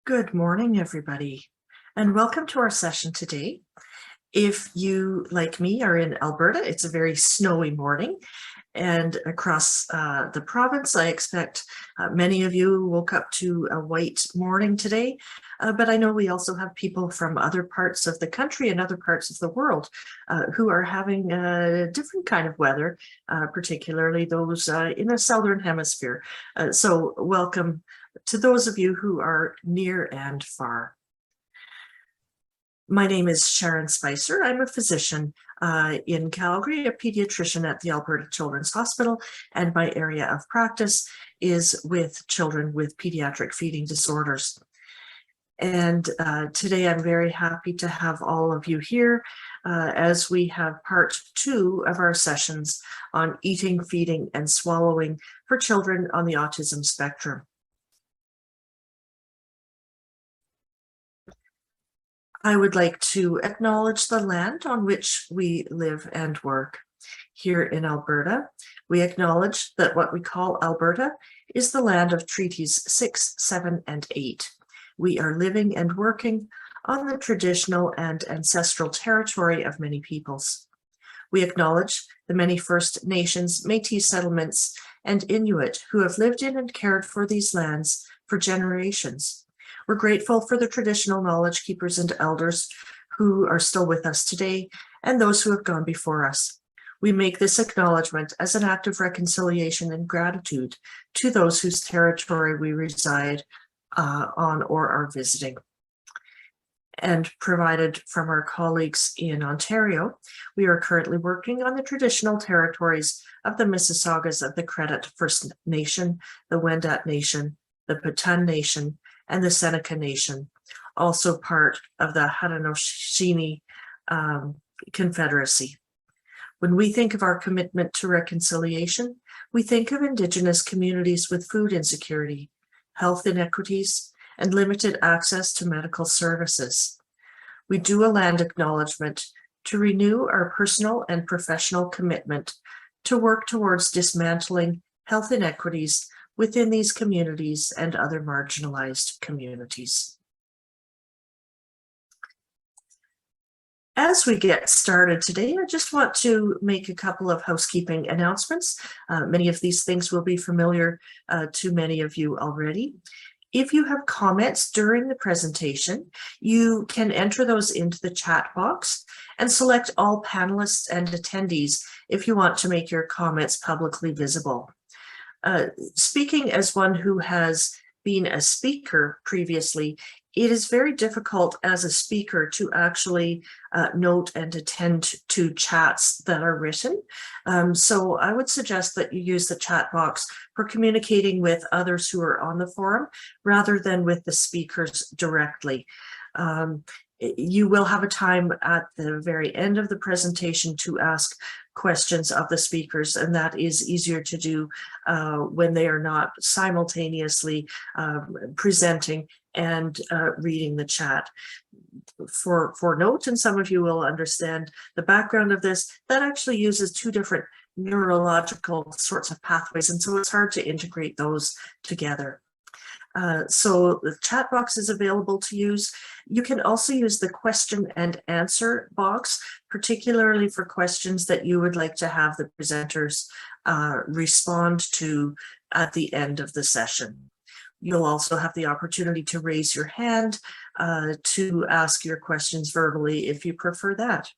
Good morning, everybody, and welcome to our session today. If you, like me, are in Alberta, it's a very snowy morning, and across the province, I expect many of you woke up to a white morning today, but I know we also have people from other parts of the country and other parts of the world who are having a different kind of weather, particularly those in the southern hemisphere. So welcome to those of you who are near and far. My name is Sharon Spicer. I'm a physician in Calgary, a pediatrician at the Alberta Children's Hospital, and my area of practice is with children with pediatric feeding disorders. And today I'm very happy to have all of you here as we have part 2 of our sessions on eating, feeding, and swallowing for children on the autism spectrum. I would like to acknowledge the land on which we live and work. Here in Alberta, we acknowledge that what we call Alberta is the land of Treaties 6, 7, and 8. We are living and working on the traditional and ancestral territory of many peoples. We acknowledge the many First Nations, Métis settlements, and Inuit who have lived in and cared for these lands for generations. We're grateful for the traditional knowledge keepers and elders who are still with us today and those who have gone before us. We make this acknowledgement as an act of reconciliation and gratitude to those whose territory we reside on or are visiting. And provided from our colleagues in Ontario, we are currently working on the traditional territories of the Mississaugas of the Credit First Nation, the Wendat Nation, the Petun Nation, and the Seneca Nation, also part of the Haudenosaunee Confederacy. When we think of our commitment to reconciliation, we think of Indigenous communities with food insecurity, health inequities, and limited access to medical services. We do a land acknowledgement to renew our personal and professional commitment to work towards dismantling health inequities within these communities and other marginalized communities. As we get started today, I just want to make a couple of housekeeping announcements. Many of these things will be familiar to many of you already. If you have comments during the presentation, you can enter those into the chat box and select all panelists and attendees if you want to make your comments publicly visible. Speaking as one who has been a speaker previously, it is very difficult as a speaker to actually note and attend to chats that are written. So I would suggest that you use the chat box for communicating with others who are on the forum rather than with the speakers directly. You will have a time at the very end of the presentation to ask questions of the speakers, and that is easier to do when they are not simultaneously presenting and reading the chat. For note, and some of you will understand the background of this, that actually uses 2 different neurological sorts of pathways, and so it's hard to integrate those together. So the chat box is available to use. You can also use the question and answer box, particularly for questions that you would like to have the presenters respond to at the end of the session. You'll also have the opportunity to raise your hand to ask your questions verbally if you prefer that.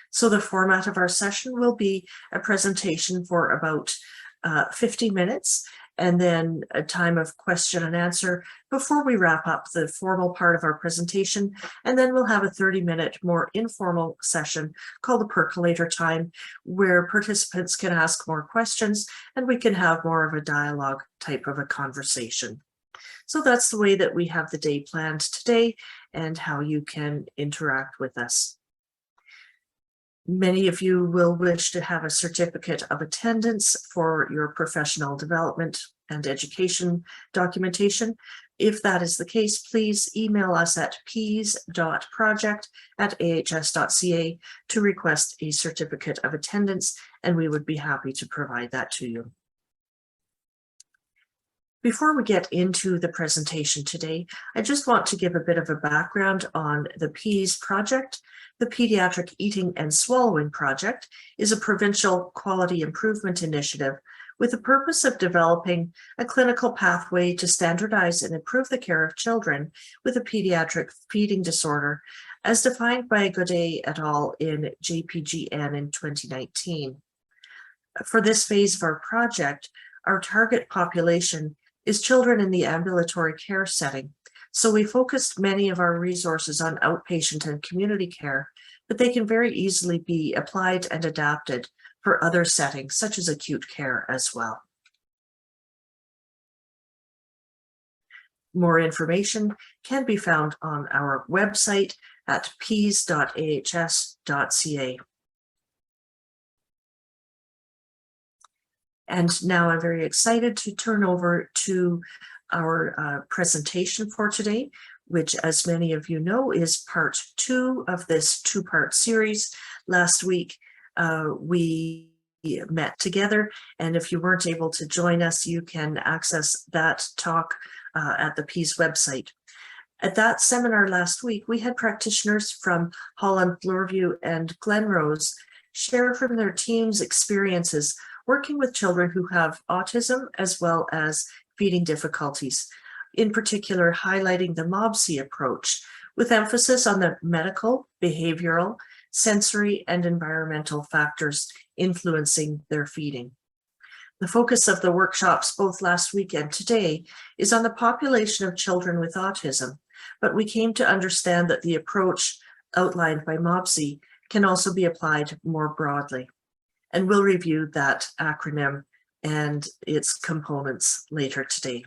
So the format of our session will be a presentation for about 50 minutes, and then a time of question and answer before we wrap up the formal part of our presentation. And then we'll have a 30-minute more informal session called the Percolator time, where participants can ask more questions and we can have more of a dialogue type of a conversation. So that's the way that we have the day planned today and how you can interact with us. Many of you will wish to have a certificate of attendance for your professional development and education documentation. If that is the case, please email us at peas.project@ahs.ca to request a certificate of attendance, and we would be happy to provide that to you. Before we get into the presentation today, I just want to give a bit of a background on the PEAS project. The Pediatric Eating and Swallowing Project is a provincial quality improvement initiative with the purpose of developing a clinical pathway to standardize and improve the care of children with a pediatric feeding disorder, as defined by Godet et al. In JPGN in 2019. For this phase of our project, our target population is children in the ambulatory care setting. So we focused many of our resources on outpatient and community care, but they can very easily be applied and adapted for other settings, such as acute care as well. More information can be found on our website at peas.ahs.ca. And now I'm very excited to turn over to our presentation for today, which, as many of you know, is part 2 of this 2-part series. Last week, we met together, and if you weren't able to join us, you can access that talk at the PEAS website. At that seminar last week, we had practitioners from Holland-Bloorview and Glenrose share from their team's experiences working with children who have autism as well as feeding difficulties, in particular highlighting the MOBSE approach with emphasis on the medical, behavioral, sensory, and environmental factors influencing their feeding. The focus of the workshops both last week and today is on the population of children with autism, but we came to understand that the approach outlined by MOBSE can also be applied more broadly. And we'll review that acronym and its components later today.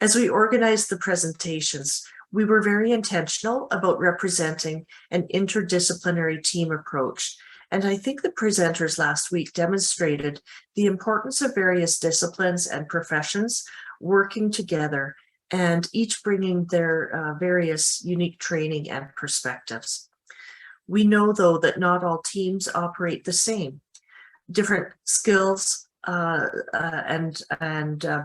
As we organized the presentations, we were very intentional about representing an interdisciplinary team approach. And I think the presenters last week demonstrated the importance of various disciplines and professions working together and each bringing their various unique training and perspectives. We know, though, that not all teams operate the same. Different skills and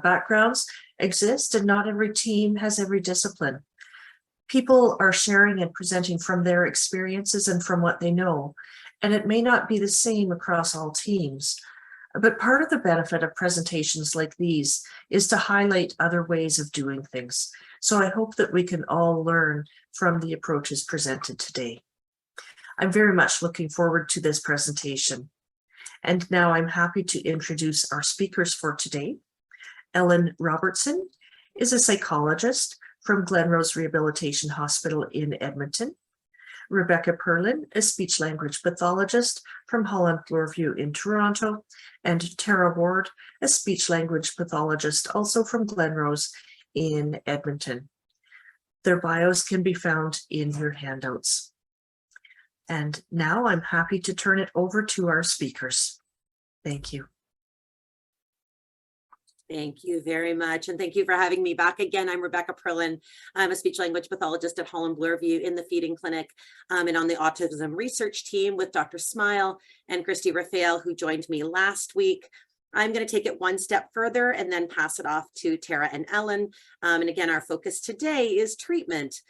backgrounds exist, and not every team has every discipline. People are sharing and presenting from their experiences and from what they know, and it may not be the same across all teams. But part of the benefit of presentations like these is to highlight other ways of doing things. So I hope that we can all learn from the approaches presented today. I'm very much looking forward to this presentation. And now I'm happy to introduce our speakers for today. Ellen Robertson is a psychologist from Glenrose Rehabilitation Hospital in Edmonton. Rebecca Perlin, a speech-language pathologist from Holland-Bloorview in Toronto, and Tara Ward, a speech-language pathologist also from Glenrose in Edmonton. Their bios can be found in your handouts. And now I'm happy to turn it over to our speakers. Thank you. Thank you very much. And thank you for having me back again. I'm Rebecca Perlin. I'm a speech language pathologist at Holland-Bloorview in the feeding clinic and on the autism research team with Dr. Smile and Christy Raphael, who joined me last week. I'm going to take it one step further and then pass it off to Tara and Ellen. And again, our focus today is treatment.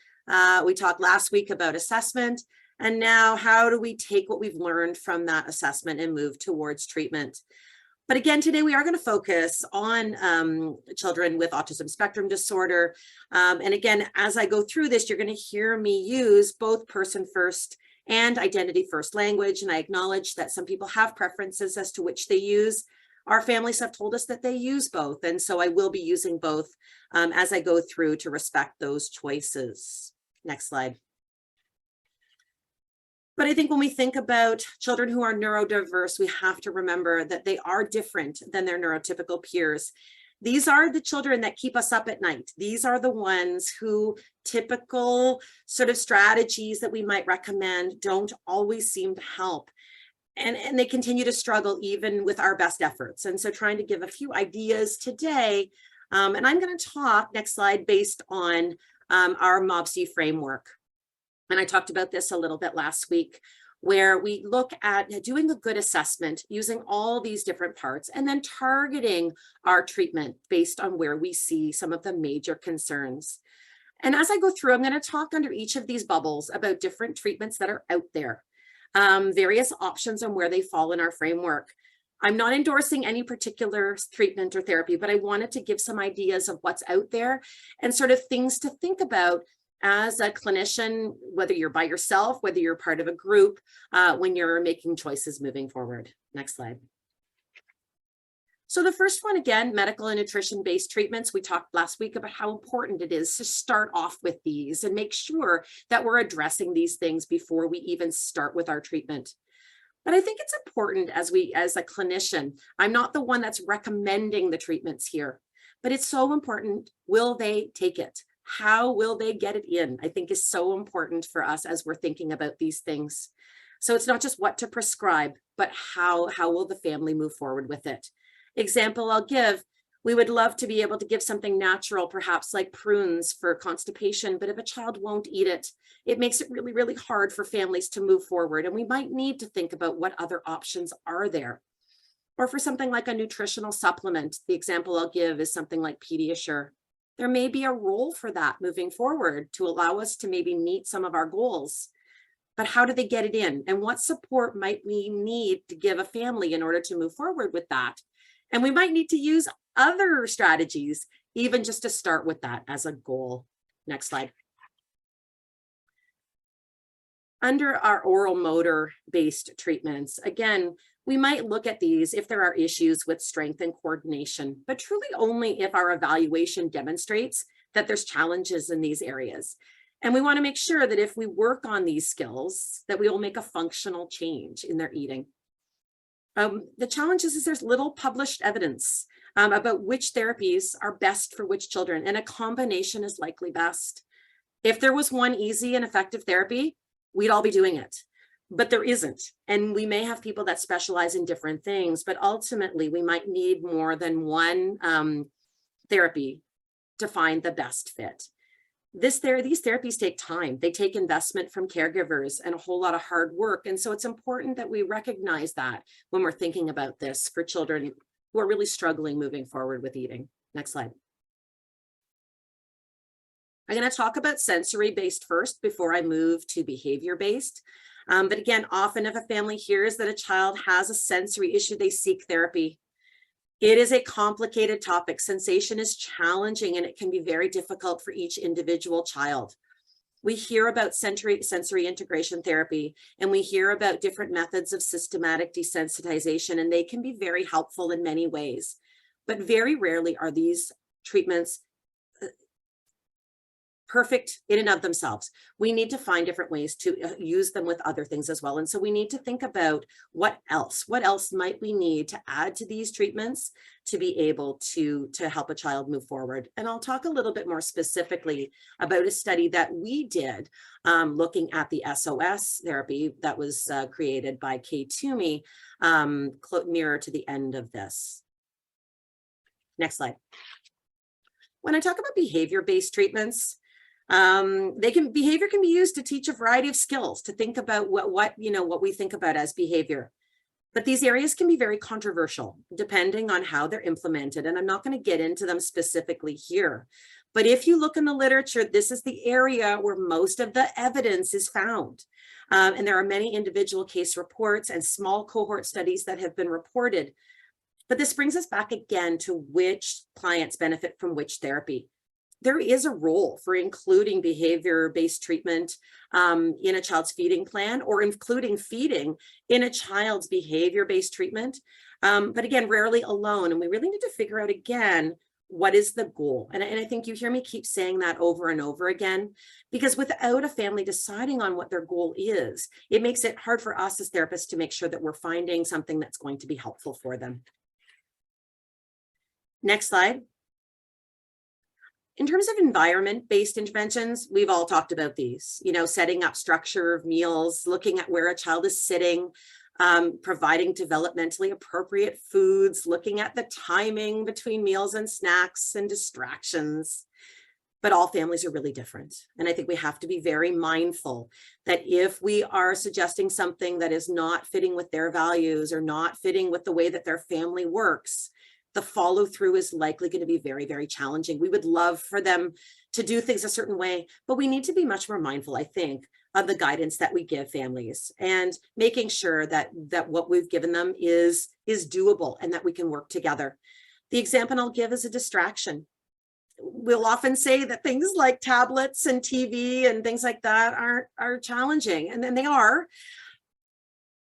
We talked last week about assessment. And now, how do we take what we've learned from that assessment and move towards treatment? But again, today we are going to focus on children with autism spectrum disorder. And again, as I go through this, you're going to hear me use both person first and identity first language. And I acknowledge that some people have preferences as to which they use. Our families have told us that they use both. And so I will be using both as I go through to respect those choices. Next slide. But I think when we think about children who are neurodiverse, we have to remember that they are different than their neurotypical peers. These are the children that keep us up at night. These are the ones who typical sort of strategies that we might recommend don't always seem to help. And they continue to struggle even with our best efforts. And so trying to give a few ideas today, and I'm going to talk, next slide, based on our MOBSE framework. And I talked about this a little bit last week. where we look at doing a good assessment using all these different parts and then targeting our treatment based on where we see some of the major concerns. And as I go through, I'm going to talk under each of these bubbles about different treatments that are out there, various options on where they fall in our framework. I'm not endorsing any particular treatment or therapy, but I wanted to give some ideas of what's out there and sort of things to think about as a clinician, whether you're by yourself, whether you're part of a group, when you're making choices moving forward. Next slide. So the first one, again, medical and nutrition-based treatments. We talked last week about how important it is to start off with these and make sure that we're addressing these things before we even start with our treatment. But I think it's important as a clinician, I'm not the one that's recommending the treatments here, but it's so important. Will they take it? How will they get it in? I think is so important for us as we're thinking about these things. So it's not just what to prescribe, but how will the family move forward with it? Example I'll give, we would love to be able to give something natural, perhaps like prunes for constipation, but if a child won't eat it, it makes it really, really hard for families to move forward. And we might need to think about what other options are there. Or for something like a nutritional supplement, the example I'll give is something like Pediatric. There may be a role for that moving forward to allow us to maybe meet some of our goals. But how do they get it in? And what support might we need to give a family in order to move forward with that? And we might need to use other strategies, even just to start with that as a goal. Next slide. Under our oral motor based treatments, again, we might look at these if there are issues with strength and coordination, but truly only if our evaluation demonstrates that there's challenges in these areas. And we want to make sure that if we work on these skills, that we will make a functional change in their eating. The challenge is there's little published evidence about which therapies are best for which children, and a combination is likely best. If there was one easy and effective therapy, we'd all be doing it, but there isn't. And we may have people that specialize in different things, but ultimately we might need more than one therapy to find the best fit. These therapies take time. They take investment from caregivers and a whole lot of hard work. And so it's important that we recognize that when we're thinking about this for children who are really struggling moving forward with eating. Next slide. I'm going to talk about sensory-based first before I move to behavior-based. But again, often if a family hears that a child has a sensory issue, they seek therapy. It is a complicated topic. Sensation is challenging and it can be very difficult for each individual child. We hear about sensory integration therapy, and we hear about different methods of systematic desensitization, and they can be very helpful in many ways. But very rarely are these treatments perfect in and of themselves. We need to find different ways to use them with other things as well. And so we need to think about what else might we need to add to these treatments to be able to help a child move forward. And I'll talk a little bit more specifically about a study that we did looking at the SOS therapy that was created by Kay Toomey nearer to the end of this. Next slide. When I talk about behavior-based treatments, behavior can be used to teach a variety of skills, to think about what we think about as behavior. But these areas can be very controversial depending on how they're implemented. And I'm not going to get into them specifically here. But if you look in the literature, this is the area where most of the evidence is found. And there are many individual case reports and small cohort studies that have been reported. But this brings us back again to which clients benefit from which therapy. There is a role for including behavior-based treatment in a child's feeding plan, or including feeding in a child's behavior-based treatment. But again, rarely alone. And we really need to figure out again, what is the goal? And I think you hear me keep saying that over and over again, because without a family deciding on what their goal is, it makes it hard for us as therapists to make sure that we're finding something that's going to be helpful for them. Next slide. In terms of environment-based interventions, we've all talked about these, setting up structure of meals, looking at where a child is sitting, providing developmentally appropriate foods, looking at the timing between meals and snacks and distractions. but all families are really different. And I think we have to be very mindful that if we are suggesting something that is not fitting with their values or not fitting with the way that their family works, the follow through is likely going to be very, very challenging. We would love for them to do things a certain way, but we need to be much more mindful, I think, of the guidance that we give families and making sure that what we've given them is doable and that we can work together. The example I'll give is a distraction. We'll often say that things like tablets and TV and things like that are challenging, and then they are,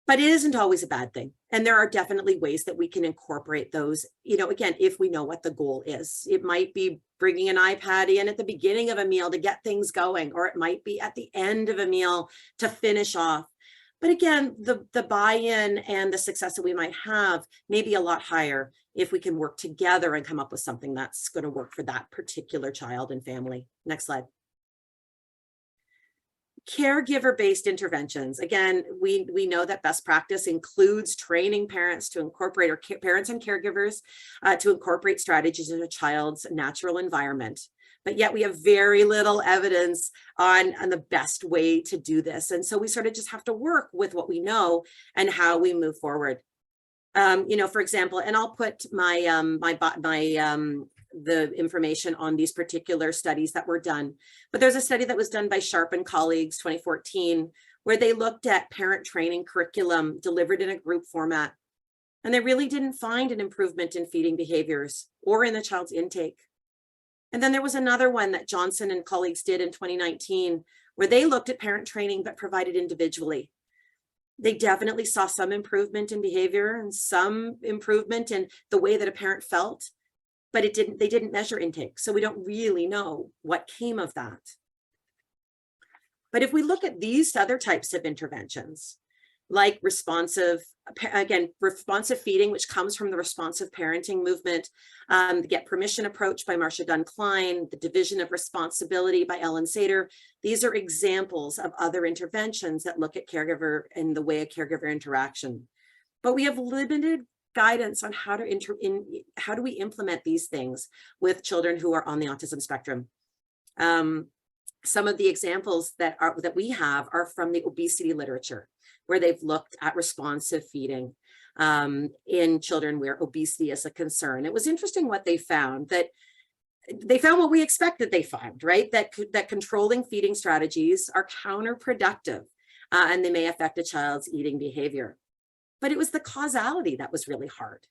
but it isn't always a bad thing. And there are definitely ways that we can incorporate those, again, if we know what the goal is. It might be bringing an iPad in at the beginning of a meal to get things going, or it might be at the end of a meal to finish off. But again, the buy-in and the success that we might have may be a lot higher if we can work together and come up with something that's going to work for that particular child and family. Next slide. Caregiver-based interventions. Again, we know that best practice includes training parents to incorporate, or parents and caregivers to incorporate strategies in a child's natural environment. But yet we have very little evidence on the best way to do this. And so we sort of just have to work with what we know and how we move forward. For example, and I'll put the information on these particular studies that were done. But there's a study that was done by Sharp and colleagues, 2014, where they looked at parent training curriculum delivered in a group format. And they really didn't find an improvement in feeding behaviors or in the child's intake. And then there was another one that Johnson and colleagues did in 2019, where they looked at parent training but provided individually. They definitely saw some improvement in behavior and some improvement in the way that a parent felt, but they didn't measure intake. So we don't really know what came of that. But if we look at these other types of interventions, like responsive feeding, which comes from the responsive parenting movement, the Get Permission approach by Marcia Dunn Klein, the division of responsibility by Ellen Sater. These are examples of other interventions that look at caregiver and the way a caregiver interaction. But we have limited guidance on how do we implement these things with children who are on the autism spectrum. Some of the examples that we have are from the obesity literature, where they've looked at responsive feeding in children where obesity is a concern. It was interesting what they found, that they found what we expected they found, right? That controlling feeding strategies are counterproductive and they may affect a child's eating behavior. But it was the causality that was really hard.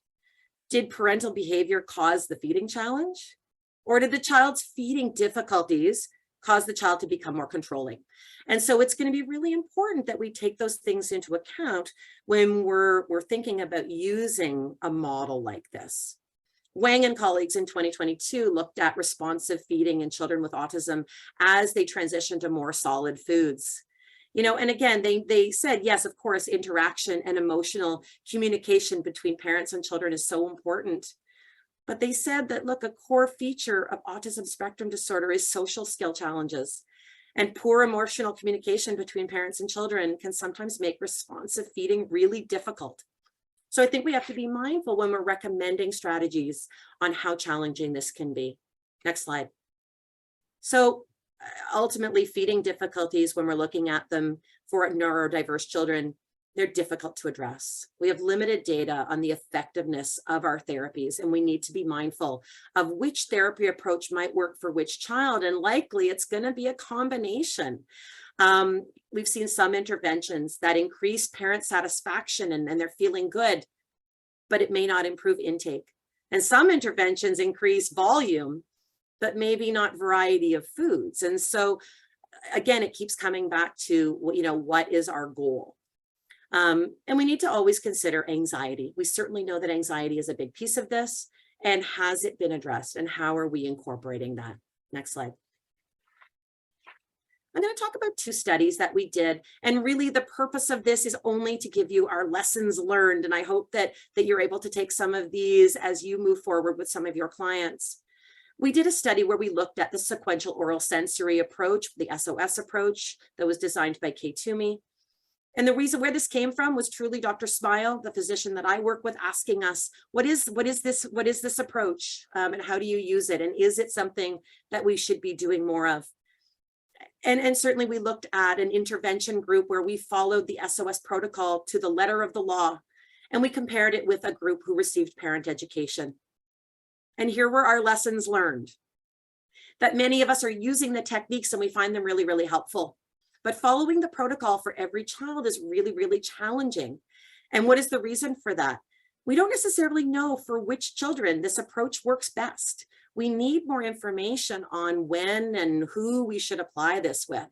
Did parental behavior cause the feeding challenge? Or did the child's feeding difficulties cause the child to become more controlling? And so it's going to be really important that we take those things into account when we're thinking about using a model like this. Wang and colleagues in 2022 looked at responsive feeding in children with autism as they transitioned to more solid foods. And again, they said, yes, of course, interaction and emotional communication between parents and children is so important. But they said that, look, a core feature of autism spectrum disorder is social skill challenges, and poor emotional communication between parents and children can sometimes make responsive feeding really difficult. So I think we have to be mindful when we're recommending strategies on how challenging this can be. Next slide. So ultimately, feeding difficulties, when we're looking at them for neurodiverse children, they're difficult to address. We have limited data on the effectiveness of our therapies, and we need to be mindful of which therapy approach might work for which child, and likely it's going to be a combination. We've seen some interventions that increase parent satisfaction and they're feeling good, but it may not improve intake. And some interventions increase volume, but maybe not variety of foods. And so again, it keeps coming back to, what is our goal? And we need to always consider anxiety. We certainly know that anxiety is a big piece of this. And has it been addressed? And how are we incorporating that? Next slide. I'm going to talk about two studies that we did. And really the purpose of this is only to give you our lessons learned. And I hope that you're able to take some of these as you move forward with some of your clients. We did a study where we looked at the sequential oral sensory approach, the SOS approach that was designed by Kay Toomey. And the reason where this came from was truly Dr. Smile, the physician that I work with, asking us, what is this approach, and how do you use it? And is it something that we should be doing more of? And certainly we looked at an intervention group where we followed the SOS protocol to the letter of the law, and we compared it with a group who received parent education. And here were our lessons learned. That many of us are using the techniques and we find them really, really helpful. But following the protocol for every child is really, really challenging. And what is the reason for that? We don't necessarily know for which children this approach works best. We need more information on when and who we should apply this with.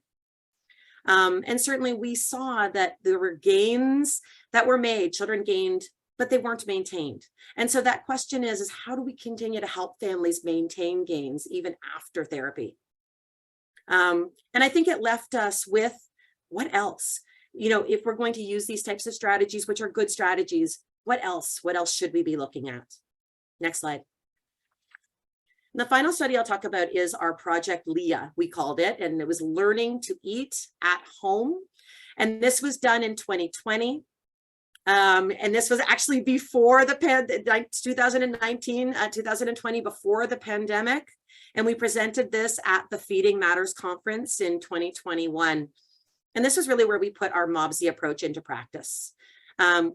And certainly we saw that there were gains that were made, children gained, but they weren't maintained. And so that question is how do we continue to help families maintain gains even after therapy? And I think it left us with what else? You know, if we're going to use these types of strategies, which are good strategies, what else? What else should we be looking at? Next slide. And the final study I'll talk about is our Project Leah, we called it, and it was learning to eat at home. And this was done in 2020. And this was actually before the 2019, 2020, before the pandemic. And we presented this at the Feeding Matters conference in 2021. And this was really where we put our MOBSE approach into practice.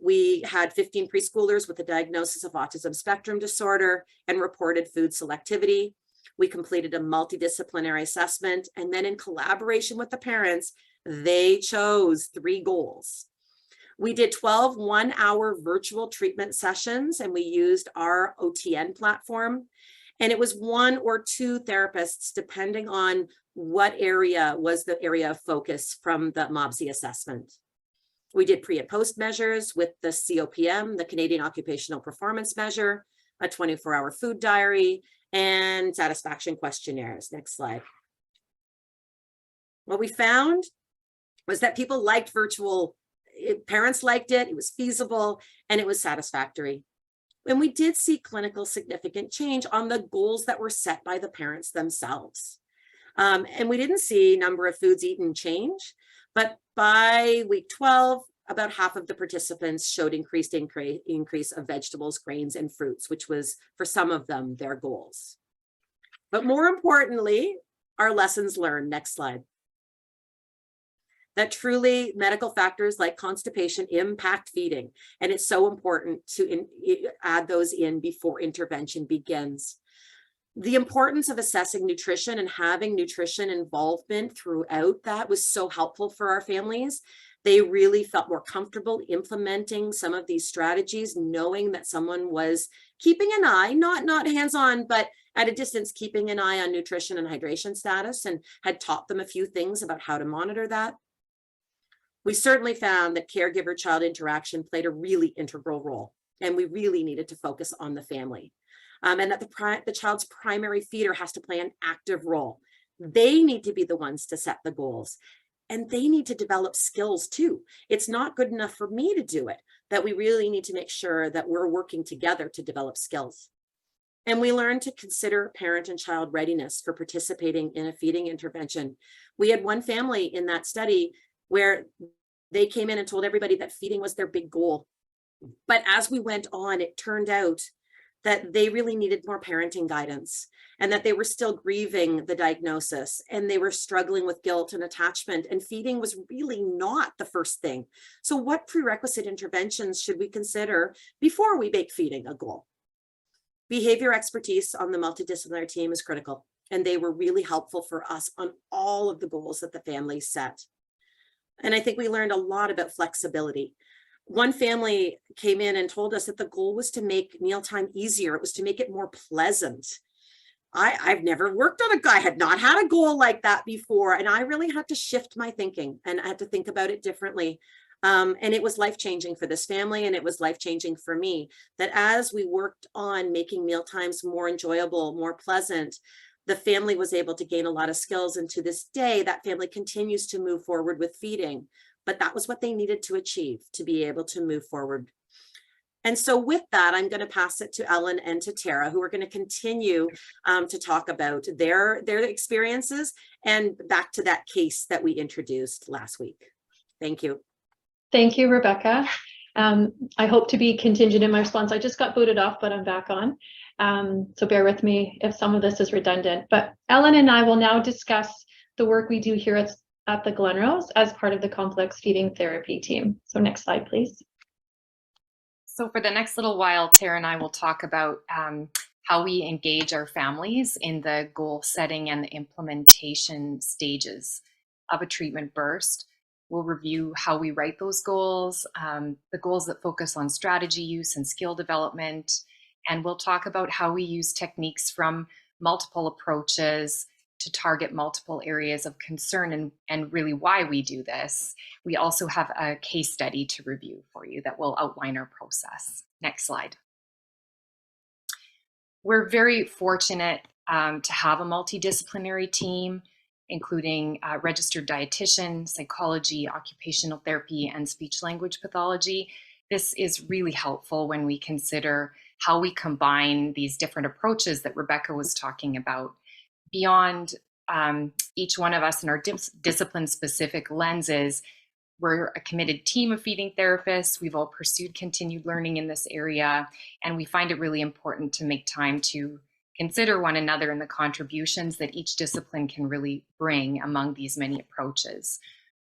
We had 15 preschoolers with a diagnosis of autism spectrum disorder and reported food selectivity. We completed a multidisciplinary assessment, and then in collaboration with the parents, they chose 3 goals. We did 12 one-hour virtual treatment sessions, and we used our OTN platform. And it was 1 or 2 therapists, depending on what area was the area of focus from the MOBSE assessment. We did pre and post measures with the COPM, the Canadian Occupational Performance Measure, a 24-hour food diary, and satisfaction questionnaires. Next slide. What we found was that people liked virtual. Parents liked it, it was feasible, and it was satisfactory. And we did see clinical significant change on the goals that were set by the parents themselves. And we didn't see number of foods eaten change, but by week 12, about half of the participants showed increase of vegetables, grains, and fruits, which was for some of them their goals. But more importantly, our lessons learned. Next slide. That truly medical factors like constipation impact feeding. And it's so important to add those in before intervention begins. The importance of assessing nutrition and having nutrition involvement throughout that was so helpful for our families. They really felt more comfortable implementing some of these strategies, knowing that someone was keeping an eye, not hands-on, but at a distance, keeping an eye on nutrition and hydration status, and had taught them a few things about how to monitor that. We certainly found that caregiver-child interaction played a really integral role, and we really needed to focus on the family. And that the child's primary feeder has to play an active role. They need to be the ones to set the goals, and they need to develop skills too. It's not good enough for me to do it, that we really need to make sure that we're working together to develop skills. And we learned to consider parent and child readiness for participating in a feeding intervention. We had one family in that study where they came in and told everybody that feeding was their big goal. But as we went on, it turned out that they really needed more parenting guidance, and that they were still grieving the diagnosis, and they were struggling with guilt and attachment, and feeding was really not the first thing. So what prerequisite interventions should we consider before we make feeding a goal? Behavior expertise on the multidisciplinary team is critical, and they were really helpful for us on all of the goals that the family set. And I think we learned a lot about flexibility. One family came in and told us that the goal was to make mealtime easier. It was to make it more pleasant. I've never worked on I had not had a goal like that before. And I really had to shift my thinking, and I had to think about it differently. And it was life-changing for this family, and it was life-changing for me, that as we worked on making mealtimes more enjoyable, more pleasant, the family was able to gain a lot of skills. And to this day, that family continues to move forward with feeding. But that was what they needed to achieve to be able to move forward. And so with that, I'm going to pass it to Ellen and to Tara, who are going to continue to talk about their experiences and back to that case that we introduced last week. Thank you. Thank you, Rebecca. I hope to be contingent in my response. I just got booted off, but I'm back on. So bear with me if some of this is redundant. But Ellen and I will now discuss the work we do here at the Glenrose as part of the complex feeding therapy team. So next slide, please. So for the next little while, Tara and I will talk about how we engage our families in the goal setting and the implementation stages of a treatment burst. We'll review how we write those goals, the goals that focus on strategy use and skill development, and we'll talk about how we use techniques from multiple approaches to target multiple areas of concern and really why we do this. We also have a case study to review for you that will outline our process. Next slide. We're very fortunate to have a multidisciplinary team, including registered dietitian, psychology, occupational therapy, and speech language pathology. This is really helpful when we consider how we combine these different approaches that Rebecca was talking about. Beyond each one of us and our discipline-specific lenses, we're a committed team of feeding therapists. We've all pursued continued learning in this area, and we find it really important to make time to consider one another and the contributions that each discipline can really bring among these many approaches.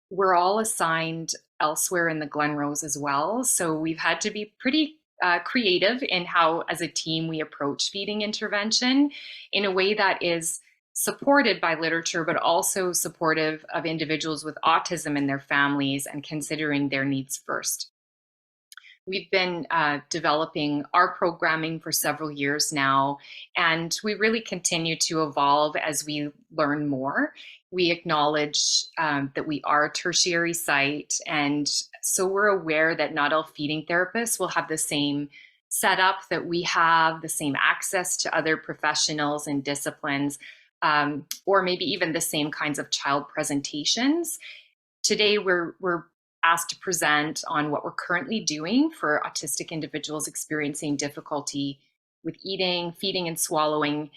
We're all assigned elsewhere in the Glenrose as well, so we've had to be pretty creative in how, as a team, we approach feeding intervention in a way that is supported by literature, but also supportive of individuals with autism and their families and considering their needs first. We've been developing our programming for several years now, and we really continue to evolve as we learn more. We acknowledge that we are a tertiary site, and so we're aware that not all feeding therapists will have the same setup that we have, the same access to other professionals and disciplines, or maybe even the same kinds of child presentations. Today, we're asked to present on what we're currently doing for autistic individuals experiencing difficulty with eating, feeding, and swallowing.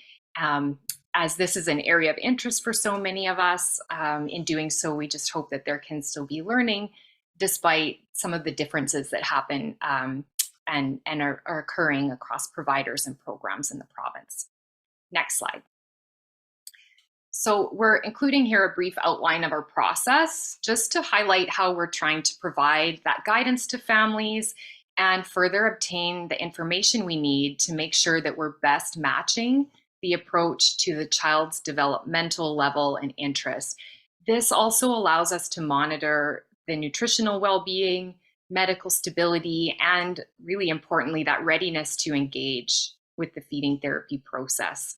As this is an area of interest for so many of us, in doing so, we just hope that there can still be learning despite some of the differences that happen and are occurring across providers and programs in the province. Next slide. So we're including here a brief outline of our process just to highlight how we're trying to provide that guidance to families and further obtain the information we need to make sure that we're best matching the approach to the child's developmental level and interest. This also allows us to monitor the nutritional well-being, medical stability, and really importantly, that readiness to engage with the feeding therapy process.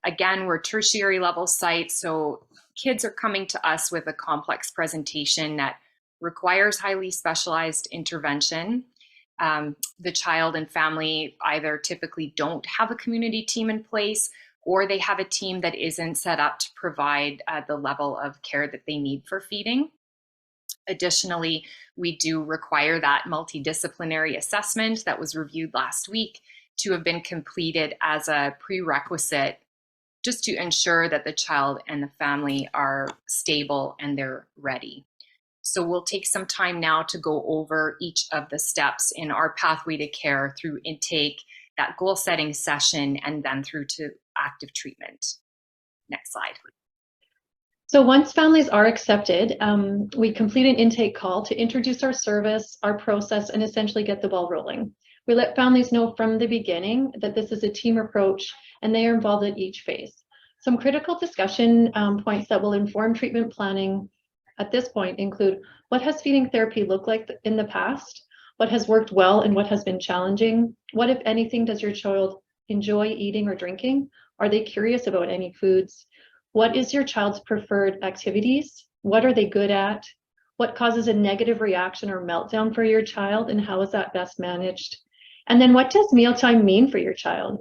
Again, we're a tertiary level site, so kids are coming to us with a complex presentation that requires highly specialized intervention. The child and family either typically don't have a community team in place, or they have a team that isn't set up to provide the level of care that they need for feeding. Additionally, we do require that multidisciplinary assessment that was reviewed last week to have been completed as a prerequisite, just to ensure that the child and the family are stable and they're ready. So we'll take some time now to go over each of the steps in our pathway to care through intake, that goal setting session, and then through to active treatment. Next slide. So once families are accepted, we complete an intake call to introduce our service, our process, and essentially get the ball rolling. We let families know from the beginning that this is a team approach and they are involved at each phase. Some critical discussion points that will inform treatment planning at this point include: what has feeding therapy looked like in the past? What has worked well and what has been challenging? What, if anything, does your child enjoy eating or drinking? Are they curious about any foods? What is your child's preferred activities? What are they good at? What causes a negative reaction or meltdown for your child, and how is that best managed? And then what does mealtime mean for your child?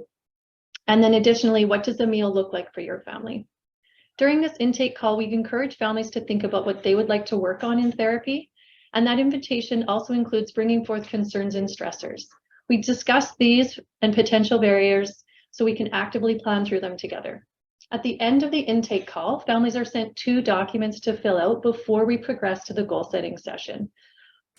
And then additionally, what does a meal look like for your family? During this intake call, we've encouraged families to think about what they would like to work on in therapy. And that invitation also includes bringing forth concerns and stressors. We discuss these and potential barriers so we can actively plan through them together. At the end of the intake call, families are sent 2 documents to fill out before we progress to the goal setting session.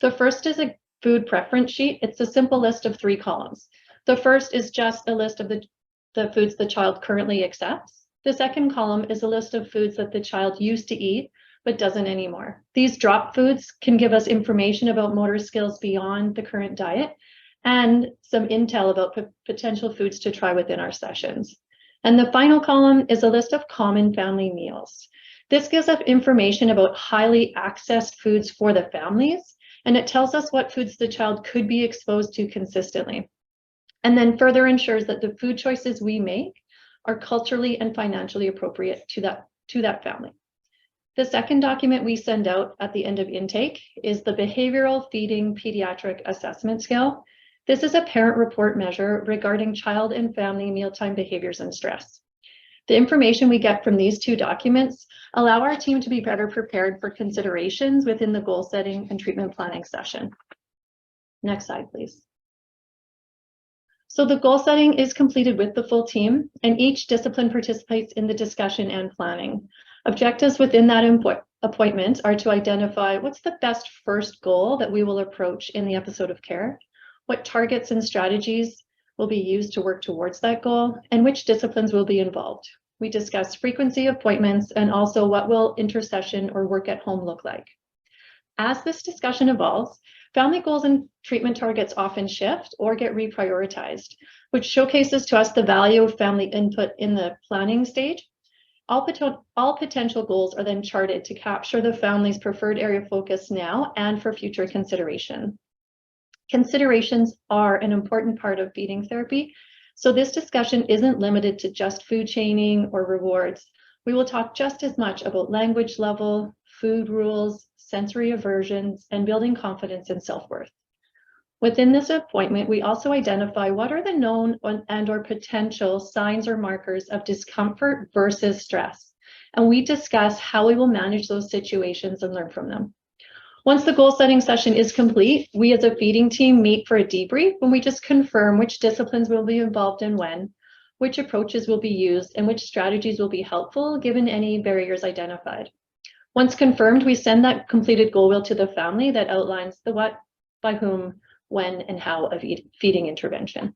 The first is a food preference sheet. It's a simple list of 3 columns. The first is just a list of the foods the child currently accepts. The second column is a list of foods that the child used to eat but doesn't anymore. These drop foods can give us information about motor skills beyond the current diet and some intel about potential foods to try within our sessions. And the final column is a list of common family meals. This gives us information about highly accessed foods for the families, and it tells us what foods the child could be exposed to consistently, and then further ensures that the food choices we make are culturally and financially appropriate to that family. The second document we send out at the end of intake is the Behavioral Feeding Pediatric Assessment Scale. This is a parent report measure regarding child and family mealtime behaviors and stress. The information we get from these 2 documents allow our team to be better prepared for considerations within the goal setting and treatment planning session. Next slide, please. So the goal setting is completed with the full team, and each discipline participates in the discussion and planning. Objectives within that appointment are to identify what's the best first goal that we will approach in the episode of care, what targets and strategies will be used to work towards that goal, and which disciplines will be involved. We discuss frequency of appointments and also what will intercession or work at home look like. As this discussion evolves, family goals and treatment targets often shift or get reprioritized, which showcases to us the value of family input in the planning stage. All potential goals are then charted to capture the family's preferred area of focus now and for future consideration. Considerations are an important part of feeding therapy, so this discussion isn't limited to just food chaining or rewards. We will talk just as much about language level, food rules, sensory aversions, and building confidence and self-worth. Within this appointment, we also identify what are the known and or potential signs or markers of discomfort versus stress, and we discuss how we will manage those situations and learn from them. Once the goal setting session is complete, we as a feeding team meet for a debrief when we just confirm which disciplines will be involved and when, which approaches will be used, and which strategies will be helpful given any barriers identified. Once confirmed, we send that completed goal wheel to the family that outlines the what, by whom, when, and how of feeding intervention.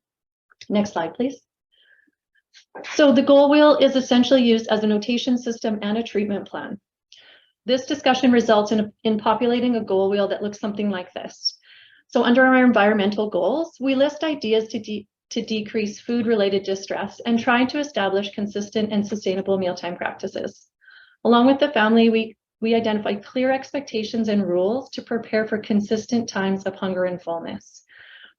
Next slide, please. So the goal wheel is essentially used as a notation system and a treatment plan. This discussion results in populating a goal wheel that looks something like this. So under our environmental goals, we list ideas to decrease food-related distress and try to establish consistent and sustainable mealtime practices. Along with the family, we identify clear expectations and rules to prepare for consistent times of hunger and fullness.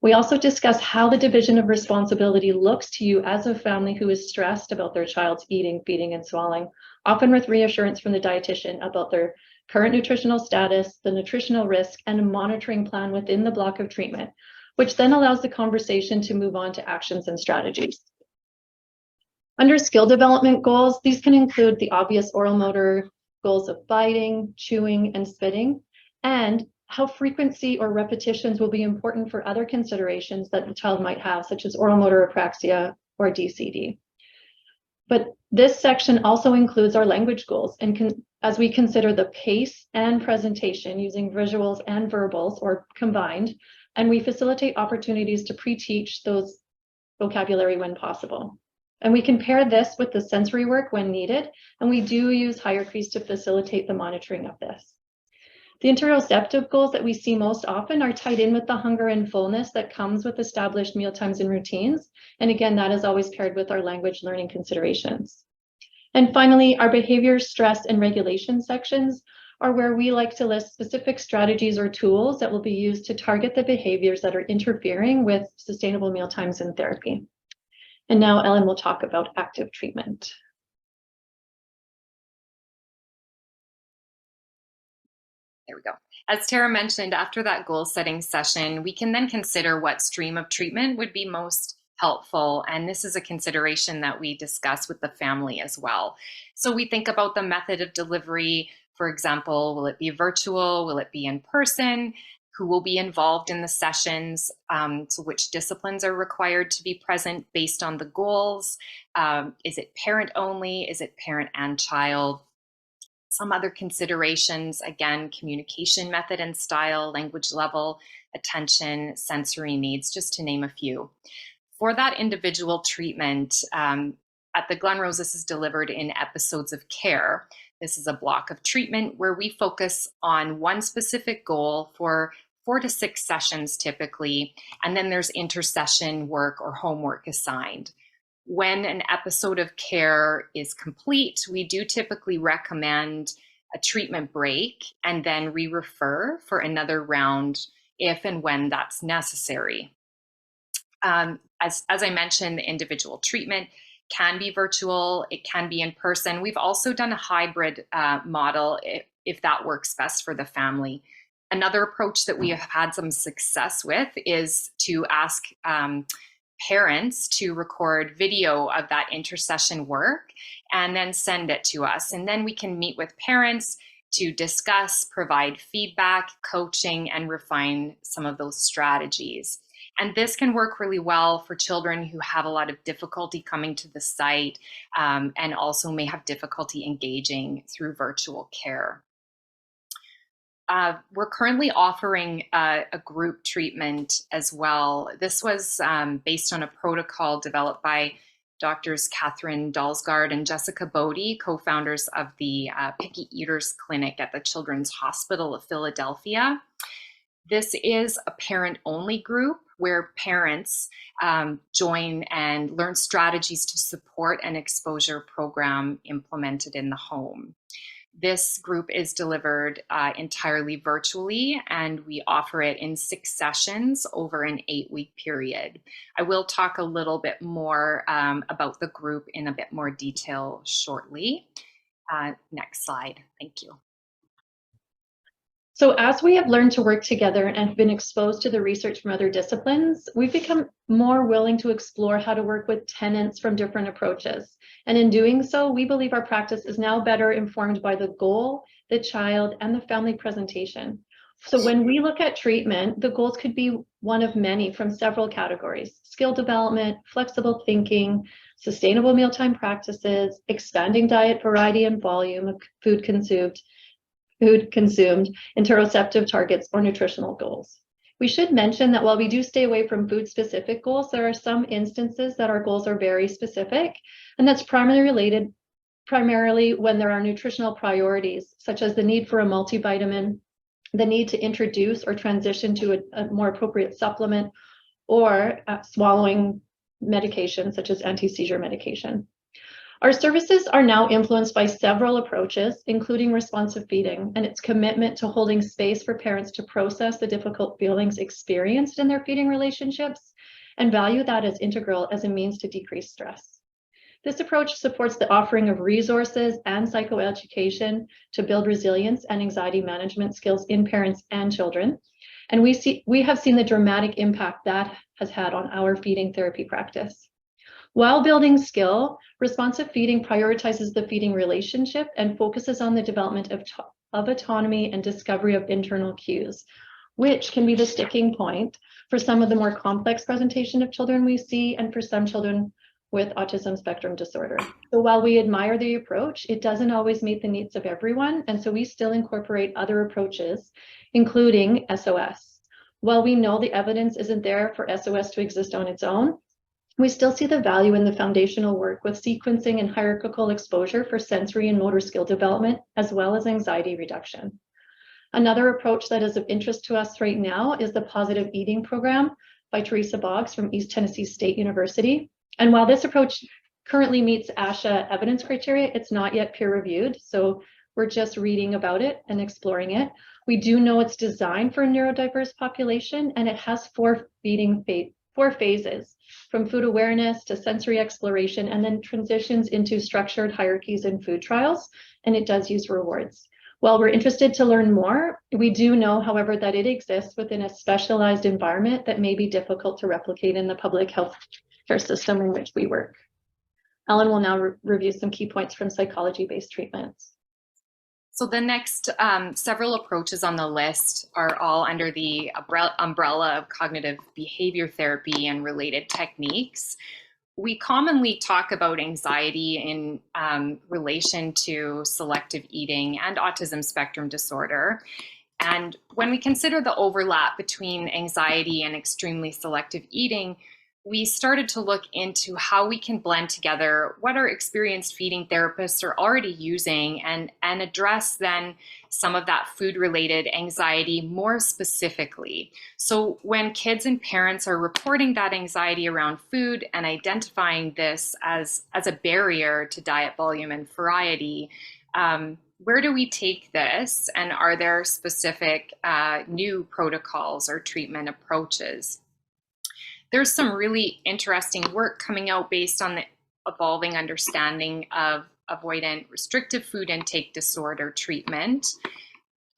We also discuss how the division of responsibility looks to you as a family who is stressed about their child's eating, feeding, and swallowing, often with reassurance from the dietitian about their current nutritional status, the nutritional risk, and a monitoring plan within the block of treatment, which then allows the conversation to move on to actions and strategies. Under skill development goals, these can include the obvious oral motor goals of biting, chewing, and spitting, and how frequency or repetitions will be important for other considerations that the child might have, such as oral motor apraxia or DCD. But this section also includes our language goals, and as we consider the pace and presentation using visuals and verbals or combined, and we facilitate opportunities to pre-teach those vocabulary when possible. And we can pair this with the sensory work when needed, and we do use hierarchies to facilitate the monitoring of this. The interoceptive goals that we see most often are tied in with the hunger and fullness that comes with established mealtimes and routines. And again, that is always paired with our language learning considerations. And finally, our behavior, stress, and regulation sections are where we like to list specific strategies or tools that will be used to target the behaviors that are interfering with sustainable mealtimes and therapy. And now Ellen will talk about active treatment. There we go. As Tara mentioned, after that goal setting session, we can then consider what stream of treatment would be most helpful. And this is a consideration that we discuss with the family as well. So we think about the method of delivery. For example, will it be virtual? Will it be in person? Who will be involved in the sessions? So which disciplines are required to be present based on the goals? Is it parent only? Is it parent and child? Some other considerations, again, communication method and style, language level, attention, sensory needs, just to name a few. For that individual treatment, at the Glenrose, this is delivered in episodes of care. This is a block of treatment where we focus on one specific goal for 4 to 6 sessions typically, and then there's intersession work or homework assigned. When an episode of care is complete, we do typically recommend a treatment break and then re-refer for another round if and when that's necessary. As I mentioned, the individual treatment can be virtual, it can be in person. We've also done a hybrid model if that works best for the family. Another approach that we have had some success with is to ask parents to record video of that intersession work and then send it to us. And then we can meet with parents to discuss, provide feedback, coaching, and refine some of those strategies. And this can work really well for children who have a lot of difficulty coming to the site and also may have difficulty engaging through virtual care. We're currently offering a group treatment as well. This was based on a protocol developed by Doctors Catherine Dalsgaard and Jessica Bodie, co-founders of the Picky Eaters Clinic at the Children's Hospital of Philadelphia. This is a parent-only group where parents join and learn strategies to support an exposure program implemented in the home. This group is delivered entirely virtually, and we offer it in 6 sessions over an 8-week period. I will talk a little bit more about the group in a bit more detail shortly. Next slide, thank you. So as we have learned to work together and have been exposed to the research from other disciplines, we've become more willing to explore how to work with tenants from different approaches. And in doing so, we believe our practice is now better informed by the goal, the child, and the family presentation. So when we look at treatment, the goals could be one of many from several categories: skill development, flexible thinking, sustainable mealtime practices, expanding diet variety and volume of food consumed, interoceptive targets, or nutritional goals. We should mention that while we do stay away from food-specific goals, there are some instances that our goals are very specific, and that's primarily when there are nutritional priorities, such as the need for a multivitamin, the need to introduce or transition to a more appropriate supplement, or swallowing medication, such as anti-seizure medication. Our services are now influenced by several approaches, including responsive feeding and its commitment to holding space for parents to process the difficult feelings experienced in their feeding relationships and value that as integral as a means to decrease stress. This approach supports the offering of resources and psychoeducation to build resilience and anxiety management skills in parents and children. And we have seen the dramatic impact that has had on our feeding therapy practice. While building skill, responsive feeding prioritizes the feeding relationship and focuses on the development of autonomy and discovery of internal cues, which can be the sticking point for some of the more complex presentation of children we see and for some children with autism spectrum disorder. So while we admire the approach, it doesn't always meet the needs of everyone, and so we still incorporate other approaches, including SOS. While we know the evidence isn't there for SOS to exist on its own, we still see the value in the foundational work with sequencing and hierarchical exposure for sensory and motor skill development, as well as anxiety reduction. Another approach that is of interest to us right now is the Positive Eating Program by Teresa Boggs from East Tennessee State University. And while this approach currently meets ASHA evidence criteria, it's not yet peer-reviewed, so we're just reading about it and exploring it. We do know it's designed for a neurodiverse population, and it has 4 phases, from food awareness to sensory exploration, and then transitions into structured hierarchies in food trials, and it does use rewards. While we're interested to learn more, we do know, however, that it exists within a specialized environment that may be difficult to replicate in the public health care system in which we work. Ellen will now review some key points from psychology-based treatments. So the next several approaches on the list are all under the umbrella of cognitive behavior therapy and related techniques. we commonly talk about anxiety in relation to selective eating and autism spectrum disorder. And when we consider the overlap between anxiety and extremely selective eating, we started to look into how we can blend together what our experienced feeding therapists are already using and address then some of that food-related anxiety more specifically. So when kids and parents are reporting that anxiety around food and identifying this as a barrier to diet volume and variety, where do we take this, and are there specific new protocols or treatment approaches? There's some really interesting work coming out based on the evolving understanding of avoidant restrictive food intake disorder treatment.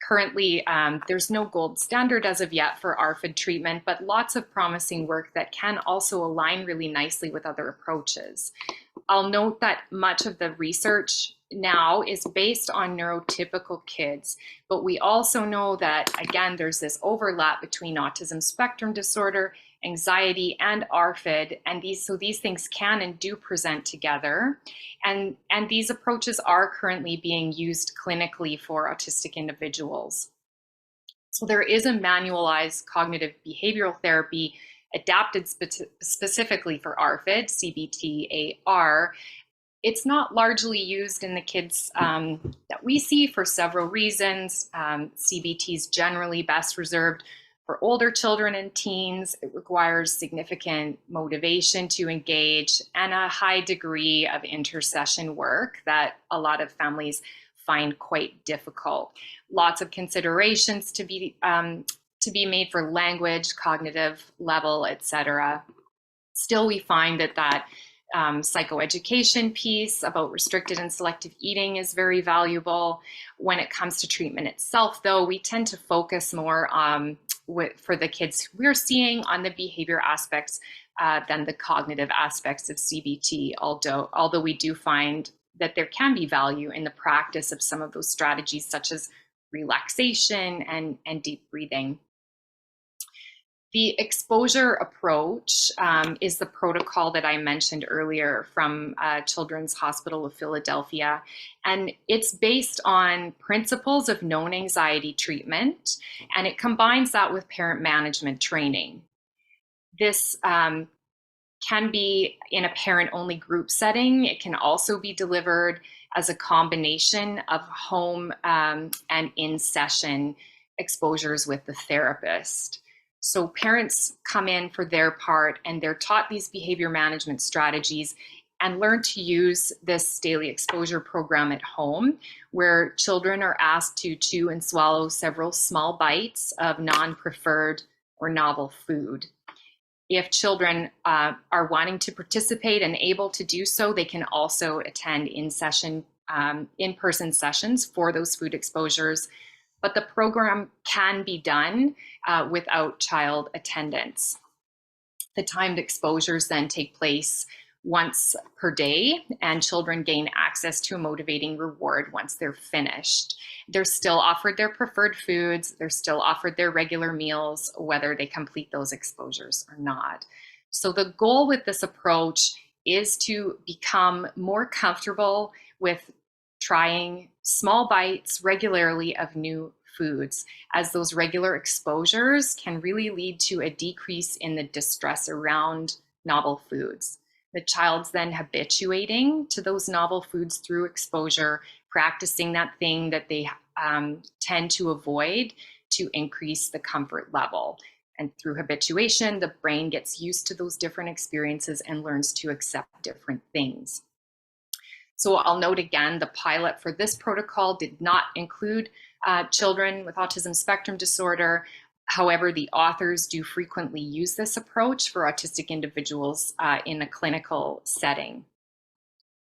Currently, there's no gold standard as of yet for ARFID treatment, but lots of promising work that can also align really nicely with other approaches. I'll note that much of the research now is based on neurotypical kids, but we also know that, again, there's this overlap between autism spectrum disorder, anxiety, and ARFID, and these things can and do present together. And these approaches are currently being used clinically for autistic individuals. So there is a manualized cognitive behavioral therapy adapted specifically for ARFID, CBT-AR. It's not largely used in the kids that we see for several reasons. CBT is generally best reserved for older children and teens. It requires significant motivation to engage and a high degree of intercession work that a lot of families find quite difficult. Lots of considerations to be made for language, cognitive level, etc. Still, we find that psychoeducation piece about restricted and selective eating is very valuable. When it comes to treatment itself, though, we tend to focus more for the kids we're seeing on the behavior aspects than the cognitive aspects of CBT, although we do find that there can be value in the practice of some of those strategies, such as relaxation and deep breathing. The exposure approach is the protocol that I mentioned earlier from Children's Hospital of Philadelphia, and it's based on principles of known anxiety treatment, and it combines that with parent management training. This can be in a parent-only group setting. It can also be delivered as a combination of home and in-session exposures with the therapist. So parents come in for their part and they're taught these behavior management strategies and learn to use this daily exposure program at home, where children are asked to chew and swallow several small bites of non-preferred or novel food. If children are wanting to participate and able to do so, they can also attend in-person sessions for those food exposures. But the program can be done without child attendance. The timed exposures then take place once per day, and children gain access to a motivating reward once they're finished. They're still offered their preferred foods, they're still offered their regular meals, whether they complete those exposures or not. So the goal with this approach is to become more comfortable with trying small bites regularly of new foods, as those regular exposures can really lead to a decrease in the distress around novel foods. The child's then habituating to those novel foods through exposure, practicing that thing that they tend to avoid to increase the comfort level. And through habituation, the brain gets used to those different experiences and learns to accept different things. So I'll note again, the pilot for this protocol did not include children with autism spectrum disorder. However, the authors do frequently use this approach for autistic individuals in a clinical setting.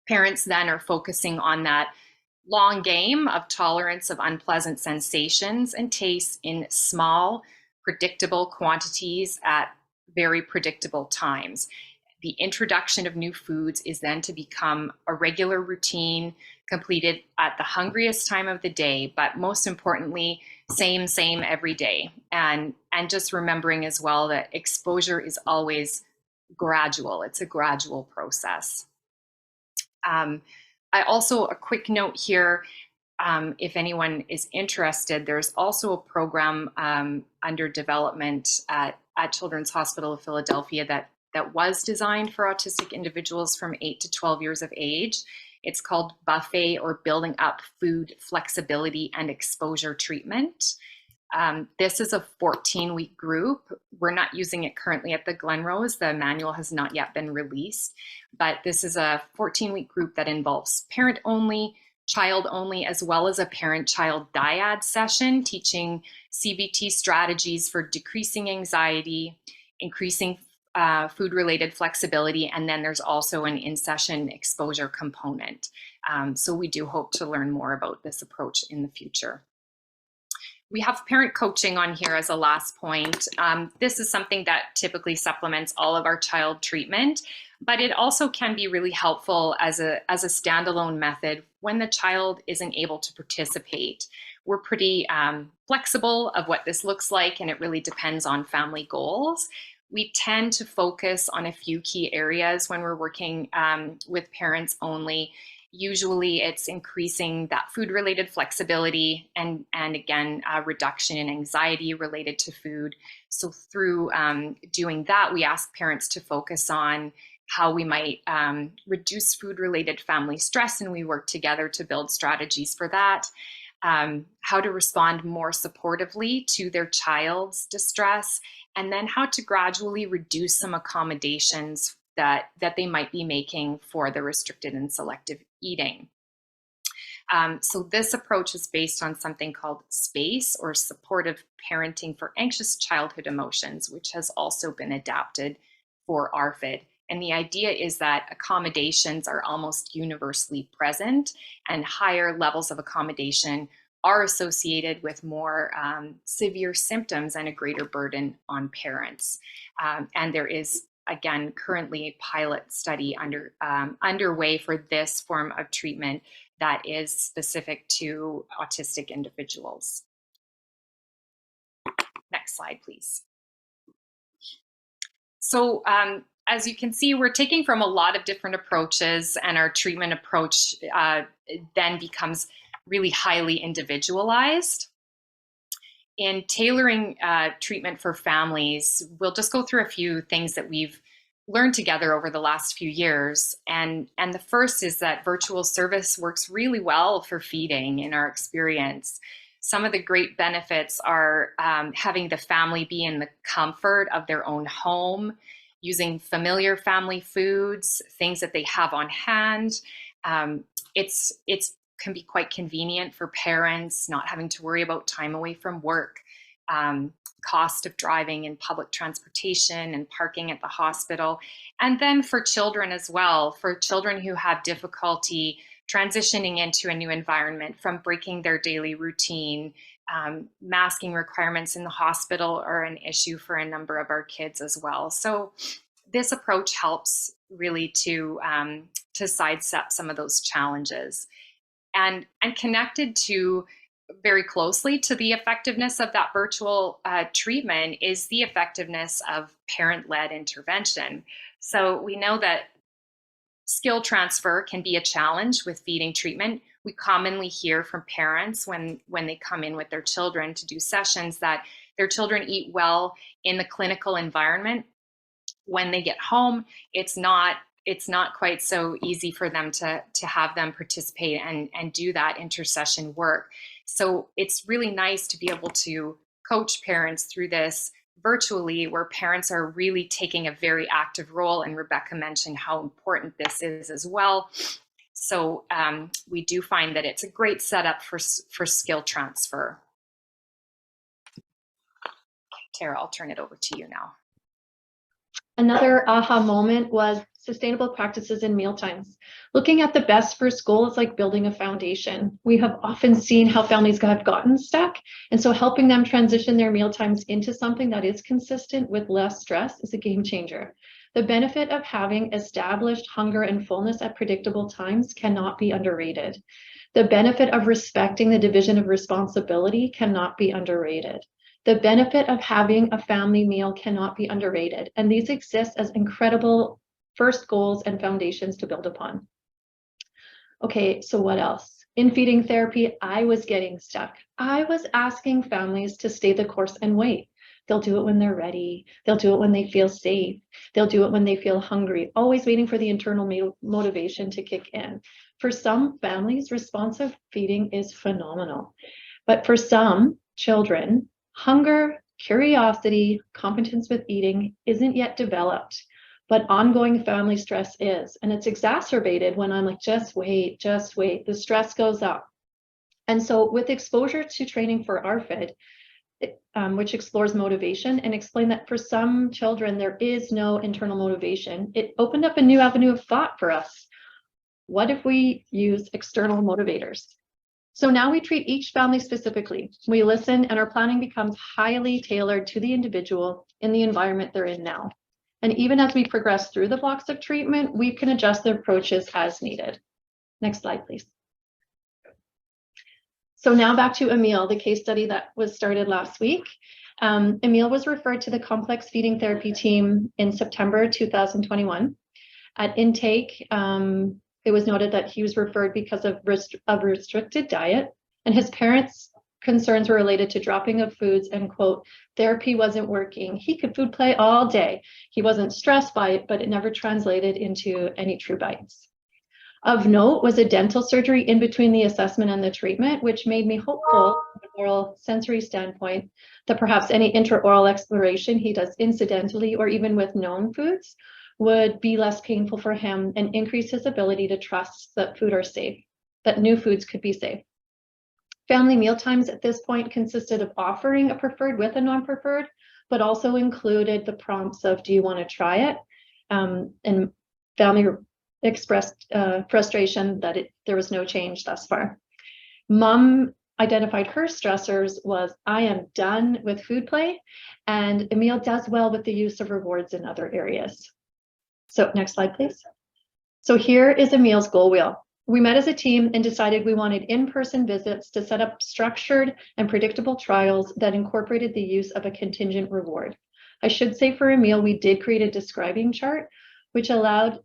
Parents then are focusing on that long game of tolerance of unpleasant sensations and tastes in small, predictable quantities at very predictable times. The introduction of new foods is then to become a regular routine, completed at the hungriest time of the day, but most importantly, same every day. And just remembering as well that exposure is always gradual. It's a gradual process. I also, a quick note here, if anyone is interested, there's also a program under development at Children's Hospital of Philadelphia that was designed for autistic individuals from 8 to 12 years of age. It's called Buffet or Building Up Food Flexibility and Exposure Treatment. This is a 14-week group. We're not using it currently at the Glenrose. The manual has not yet been released, but this is a 14-week group that involves parent only, child only, as well as a parent-child dyad session, teaching CBT strategies for decreasing anxiety, increasing food-related flexibility, and then there's also an in-session exposure component. So we do hope to learn more about this approach in the future. We have parent coaching on here as a last point. This is something that typically supplements all of our child treatment, but it also can be really helpful as a standalone method when the child isn't able to participate. We're pretty flexible of what this looks like, and it really depends on family goals. We tend to focus on a few key areas when we're working with parents only. Usually it's increasing that food-related flexibility and again, a reduction in anxiety related to food. So through doing that, we ask parents to focus on how we might reduce food-related family stress, and we work together to build strategies for that. How to respond more supportively to their child's distress, and then how to gradually reduce some accommodations that they might be making for the restricted and selective eating. So this approach is based on something called SPACE, or Supportive Parenting for Anxious Childhood Emotions, which has also been adapted for ARFID. And the idea is that accommodations are almost universally present, and higher levels of accommodation are associated with more severe symptoms and a greater burden on parents. And there is, again, currently a pilot study underway for this form of treatment that is specific to autistic individuals. Next slide, please. So as you can see, we're taking from a lot of different approaches, and our treatment approach then becomes really highly individualized. In tailoring treatment for families, we'll just go through a few things that we've learned together over the last few years. And the first is that virtual service works really well for feeding in our experience. Some of the great benefits are having the family be in the comfort of their own home, using familiar family foods, things that they have on hand. It's can be quite convenient for parents, not having to worry about time away from work, cost of driving in public transportation and parking at the hospital. And then for children as well, for children who have difficulty transitioning into a new environment, from breaking their daily routine, masking requirements in the hospital are an issue for a number of our kids as well. So this approach helps really to sidestep some of those challenges. And connected to very closely to the effectiveness of that virtual treatment is the effectiveness of parent-led intervention. So we know that skill transfer can be a challenge with feeding treatment. We commonly hear from parents when they come in with their children to do sessions that their children eat well in the clinical environment. When they get home, it's not quite so easy for them to have them participate and do that intercession work. So it's really nice to be able to coach parents through this virtually, where parents are really taking a very active role, and Rebecca mentioned how important this is as well. So we do find that it's a great setup for skill transfer. Tara, I'll turn it over to you now. Another aha moment was sustainable practices in mealtimes. Looking at the best first goal is like building a foundation. We have often seen how families have gotten stuck, and so helping them transition their mealtimes into something that is consistent with less stress is a game changer. The benefit of having established hunger and fullness at predictable times cannot be underrated. The benefit of respecting the division of responsibility cannot be underrated. The benefit of having a family meal cannot be underrated, and these exist as incredible first goals and foundations to build upon. Okay, so what else? In feeding therapy, I was getting stuck. I was asking families to stay the course and wait. They'll do it when they're ready. They'll do it when they feel safe. They'll do it when they feel hungry, always waiting for the internal motivation to kick in. For some families, responsive feeding is phenomenal. But for some children, hunger, curiosity, competence with eating isn't yet developed, but ongoing family stress is. And it's exacerbated when I'm like, just wait, the stress goes up. And so with exposure to training for RFID, which explores motivation, and explain that for some children, there is no internal motivation, it opened up a new avenue of thought for us. What if we use external motivators? So now we treat each family specifically. We listen, and our planning becomes highly tailored to the individual in the environment they're in now. And even as we progress through the blocks of treatment, we can adjust the approaches as needed. Next slide, please. So now back to Emile, the case study that was started last week. Emile was referred to the complex feeding therapy team in September 2021. At intake, it was noted that he was referred because of a restricted diet, and his parents' concerns were related to dropping of foods and, quote, therapy wasn't working. He could food play all day. He wasn't stressed by it, but it never translated into any true bites. Of note was a dental surgery in between the assessment and the treatment, which made me hopeful from an oral sensory standpoint that perhaps any intraoral exploration he does incidentally or even with known foods would be less painful for him and increase his ability to trust that food are safe, that new foods could be safe. Family mealtimes at this point consisted of offering a preferred with a non-preferred, but also included the prompts of, do you want to try it? And family expressed frustration that there was no change thus far. Mom identified her stressors was, I am done with food play, and Emile does well with the use of rewards in other areas. So next slide, please. So here is Emile's goal wheel. We met as a team and decided we wanted in-person visits to set up structured and predictable trials that incorporated the use of a contingent reward. I should say for Emile, we did create a describing chart, which allowed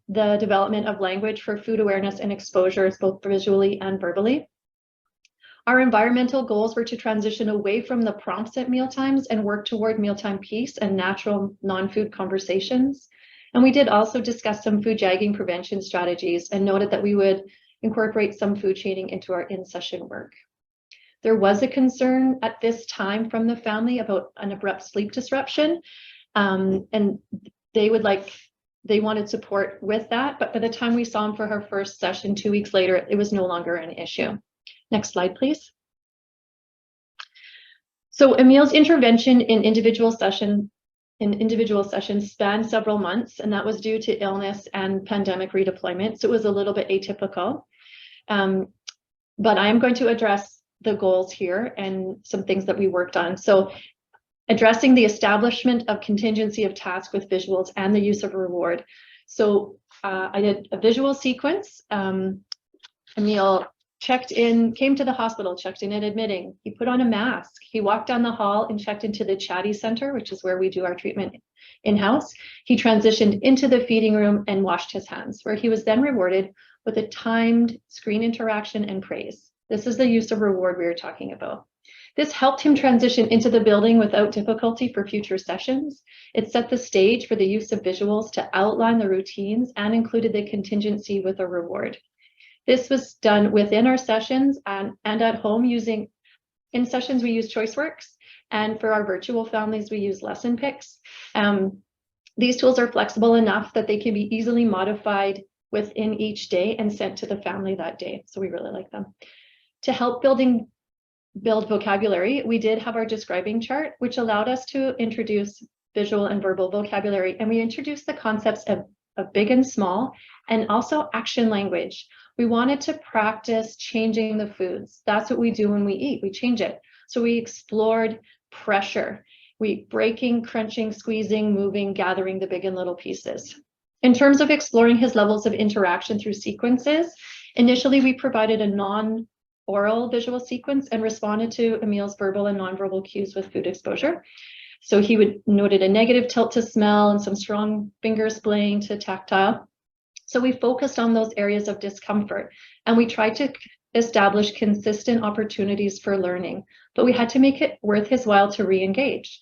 the development of language for food awareness and exposures, both visually and verbally. Our environmental goals were to transition away from the prompts at mealtimes and work toward mealtime peace and natural non-food conversations. And we did also discuss some food jagging prevention strategies and noted that we would incorporate some food chaining into our in-session work. There was a concern at this time from the family about an abrupt sleep disruption, and they wanted support with that, but by the time we saw him for her first session 2 weeks later, it was no longer an issue. Next slide, please. So Emile's intervention in individual sessions spanned several months, and that was due to illness and pandemic redeployment, so it was a little bit atypical. But I am going to address the goals here and some things that we worked on. So addressing the establishment of contingency of tasks with visuals and the use of reward. So I did a visual sequence. Emile checked in, came to the hospital, checked in and admitting. He put on a mask. He walked down the hall and checked into the chatty center, which is where we do our treatment in-house. He transitioned into the feeding room and washed his hands, where he was then rewarded with a timed screen interaction and praise. This is the use of reward we were talking about. This helped him transition into the building without difficulty for future sessions. It set the stage for the use of visuals to outline the routines and included the contingency with a reward. This was done within our sessions and at home using, in sessions we use ChoiceWorks, and for our virtual families we use Lesson Picks. These tools are flexible enough that they can be easily modified within each day and sent to the family that day. So we really like them. To help build vocabulary, we did have our describing chart, which allowed us to introduce visual and verbal vocabulary. And we introduced the concepts of big and small, and also action language. We wanted to practice changing the foods. That's what we do when we eat, we change it. So we explored pressure, breaking, crunching, squeezing, moving, gathering the big and little pieces. In terms of exploring his levels of interaction through sequences, initially we provided a oral visual sequence and responded to Emil's verbal and nonverbal cues with food exposure. So he noted a negative tilt to smell and some strong finger splaying to tactile. So we focused on those areas of discomfort and we tried to establish consistent opportunities for learning, but we had to make it worth his while to re-engage,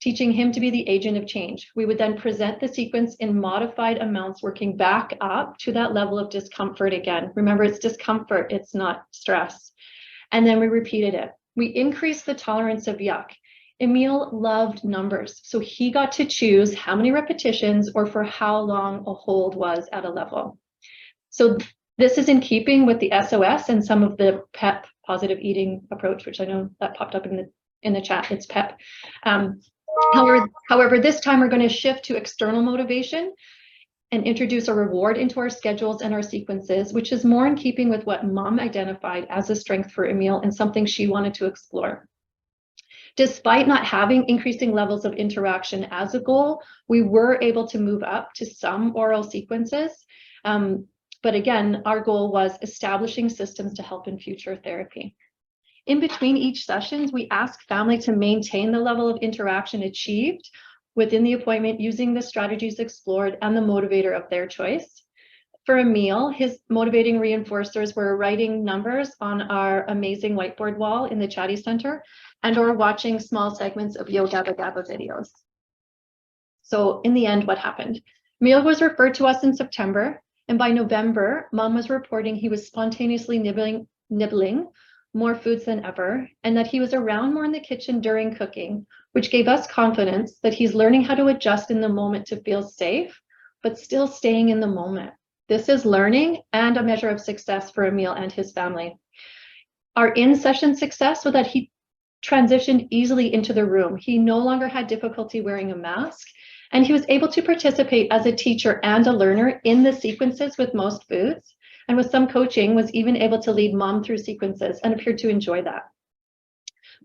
teaching him to be the agent of change. We would then present the sequence in modified amounts, working back up to that level of discomfort again. Remember, it's discomfort, it's not stress. And then we repeated it. We increased the tolerance of yuck. Emil loved numbers, so he got to choose how many repetitions or for how long a hold was at a level. So this is in keeping with the SOS and some of the PEP, positive eating approach, which I know that popped up in the chat, it's PEP. However, this time we're going to shift to external motivation and introduce a reward into our schedules and our sequences, which is more in keeping with what Mom identified as a strength for Emil and something she wanted to explore. Despite not having increasing levels of interaction as a goal, we were able to move up to some oral sequences. But again, our goal was establishing systems to help in future therapy. In between each sessions, we ask family to maintain the level of interaction achieved within the appointment using the strategies explored and the motivator of their choice. For Emil, his motivating reinforcers were writing numbers on our amazing whiteboard wall in the Chatty Center and or watching small segments of Yo Gabba Gabba videos. So in the end, what happened? Emil was referred to us in September, and by November, Mom was reporting he was spontaneously nibbling more foods than ever, and that he was around more in the kitchen during cooking, which gave us confidence that he's learning how to adjust in the moment to feel safe, but still staying in the moment. This is learning and a measure of success for Emil and his family. Our in-session success was that he transitioned easily into the room. He no longer had difficulty wearing a mask, and he was able to participate as a teacher and a learner in the sequences with most foods, and with some coaching was even able to lead Mom through sequences and appeared to enjoy that.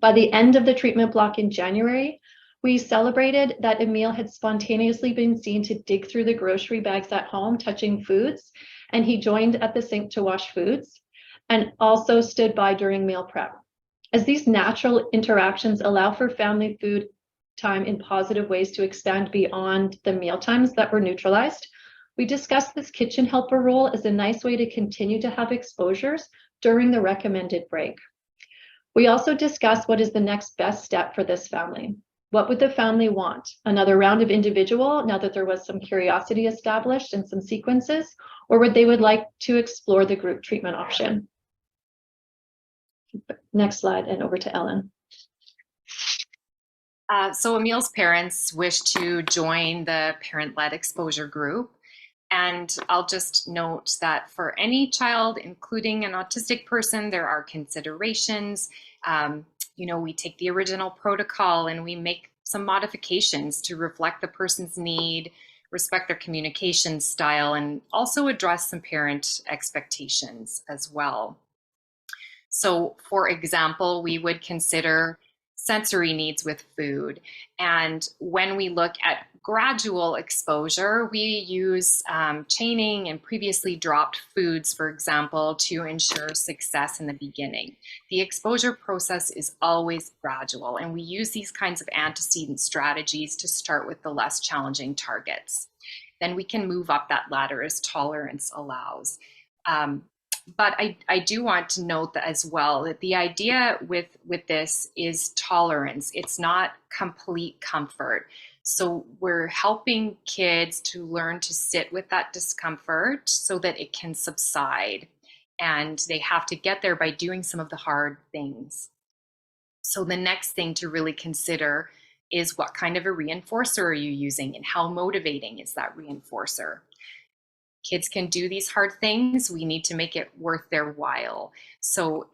By the end of the treatment block in January, we celebrated that Emil had spontaneously been seen to dig through the grocery bags at home, touching foods, and he joined at the sink to wash foods and also stood by during meal prep. As these natural interactions allow for family food time in positive ways to expand beyond the meal times that were neutralized, we discussed this kitchen helper role as a nice way to continue to have exposures during the recommended break. We also discussed what is the next best step for this family. What would the family want? Another round of individual, now that there was some curiosity established and some sequences, or would they like to explore the group treatment option? Next slide, and over to Ellen. So Emil's parents wish to join the parent-led exposure group. And I'll just note that for any child, including an autistic person, there are considerations. We take the original protocol and we make some modifications to reflect the person's need, respect their communication style, and also address some parent expectations as well. So for example, we would consider sensory needs with food. And when we look at gradual exposure, we use chaining and previously dropped foods, for example, to ensure success in the beginning. The exposure process is always gradual, and we use these kinds of antecedent strategies to start with the less challenging targets. Then we can move up that ladder as tolerance allows. But I do want to note that as well, that the idea with this is tolerance. It's not complete comfort. So we're helping kids to learn to sit with that discomfort so that it can subside. And they have to get there by doing some of the hard things. So the next thing to really consider is what kind of a reinforcer are you using and how motivating is that reinforcer? Kids can do these hard things. We need to make it worth their while. So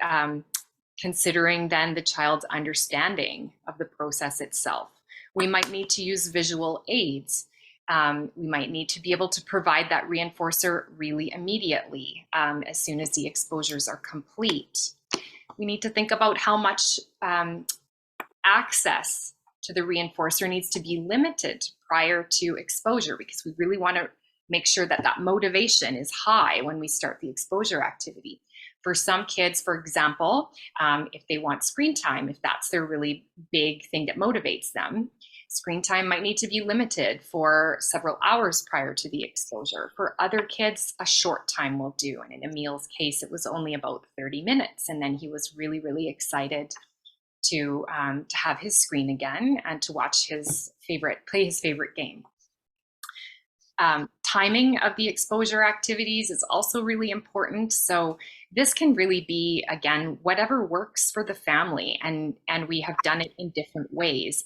considering then the child's understanding of the process itself. We might need to use visual aids. We might need to be able to provide that reinforcer really immediately as soon as the exposures are complete. We need to think about how much access to the reinforcer needs to be limited prior to exposure, because we really want to make sure that that motivation is high when we start the exposure activity. For some kids, for example, if they want screen time, if that's their really big thing that motivates them, screen time might need to be limited for several hours prior to the exposure. For other kids, a short time will do. And in Emil's case, it was only about 30 minutes. And then he was really, really excited to have his screen again and to watch play his favorite game. Timing of the exposure activities is also really important. So this can really be, again, whatever works for the family. And we have done it in different ways.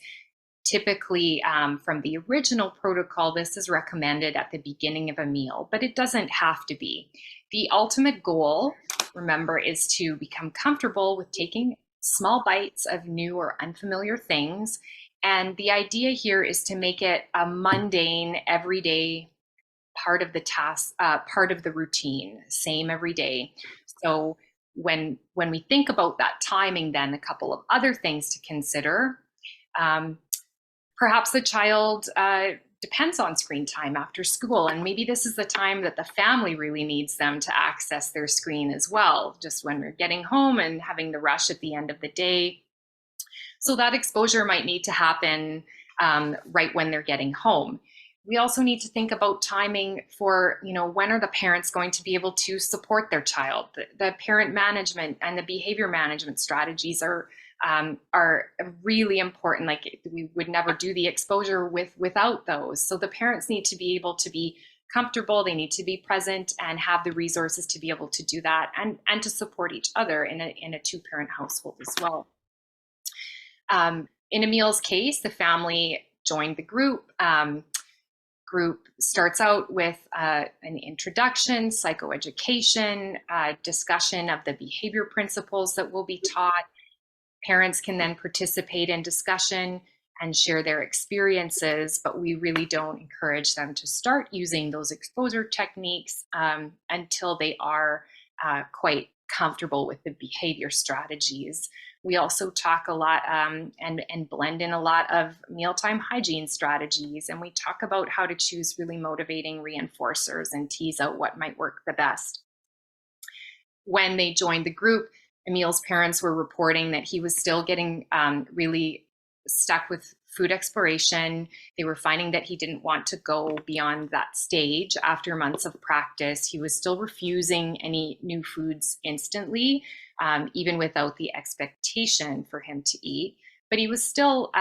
Typically, from the original protocol, this is recommended at the beginning of a meal, but it doesn't have to be. The ultimate goal, remember, is to become comfortable with taking small bites of new or unfamiliar things. And the idea here is to make it a mundane, everyday part of the task, part of the routine, same every day. So when we think about that timing, then a couple of other things to consider. Perhaps the child depends on screen time after school, and maybe this is the time that the family really needs them to access their screen as well, just when we're getting home and having the rush at the end of the day. So that exposure might need to happen right when they're getting home. We also need to think about timing for, when are the parents going to be able to support their child? The parent management and the behavior management strategies are really important. Like, we would never do the exposure without those. So the parents need to be able to be comfortable, they need to be present and have the resources to be able to do that and to support each other in a two-parent household as well. In Emil's case, the family joined the group. Group starts out with an introduction, psychoeducation, discussion of the behavior principles that will be taught. Parents can then participate in discussion and share their experiences, but we really don't encourage them to start using those exposure techniques until they are quite comfortable with the behavior strategies. We also talk a lot and blend in a lot of mealtime hygiene strategies, and we talk about how to choose really motivating reinforcers and tease out what might work the best. When they joined the group, Emil's parents were reporting that he was still getting really stuck with food exploration. They were finding that he didn't want to go beyond that stage. After months of practice, he was still refusing any new foods instantly, even without the expectation for him to eat. But he was still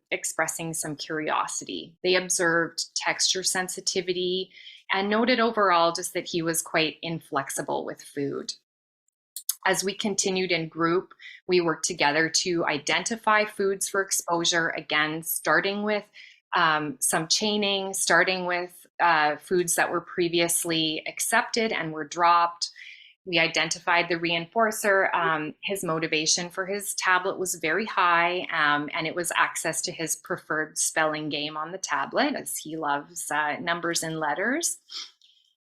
expressing some curiosity. They observed texture sensitivity and noted overall just that he was quite inflexible with food. As we continued in group, we worked together to identify foods for exposure, again, starting with some chaining, starting with foods that were previously accepted and were dropped. We identified the reinforcer. His motivation for his tablet was very high, and it was access to his preferred spelling game on the tablet, as he loves numbers and letters.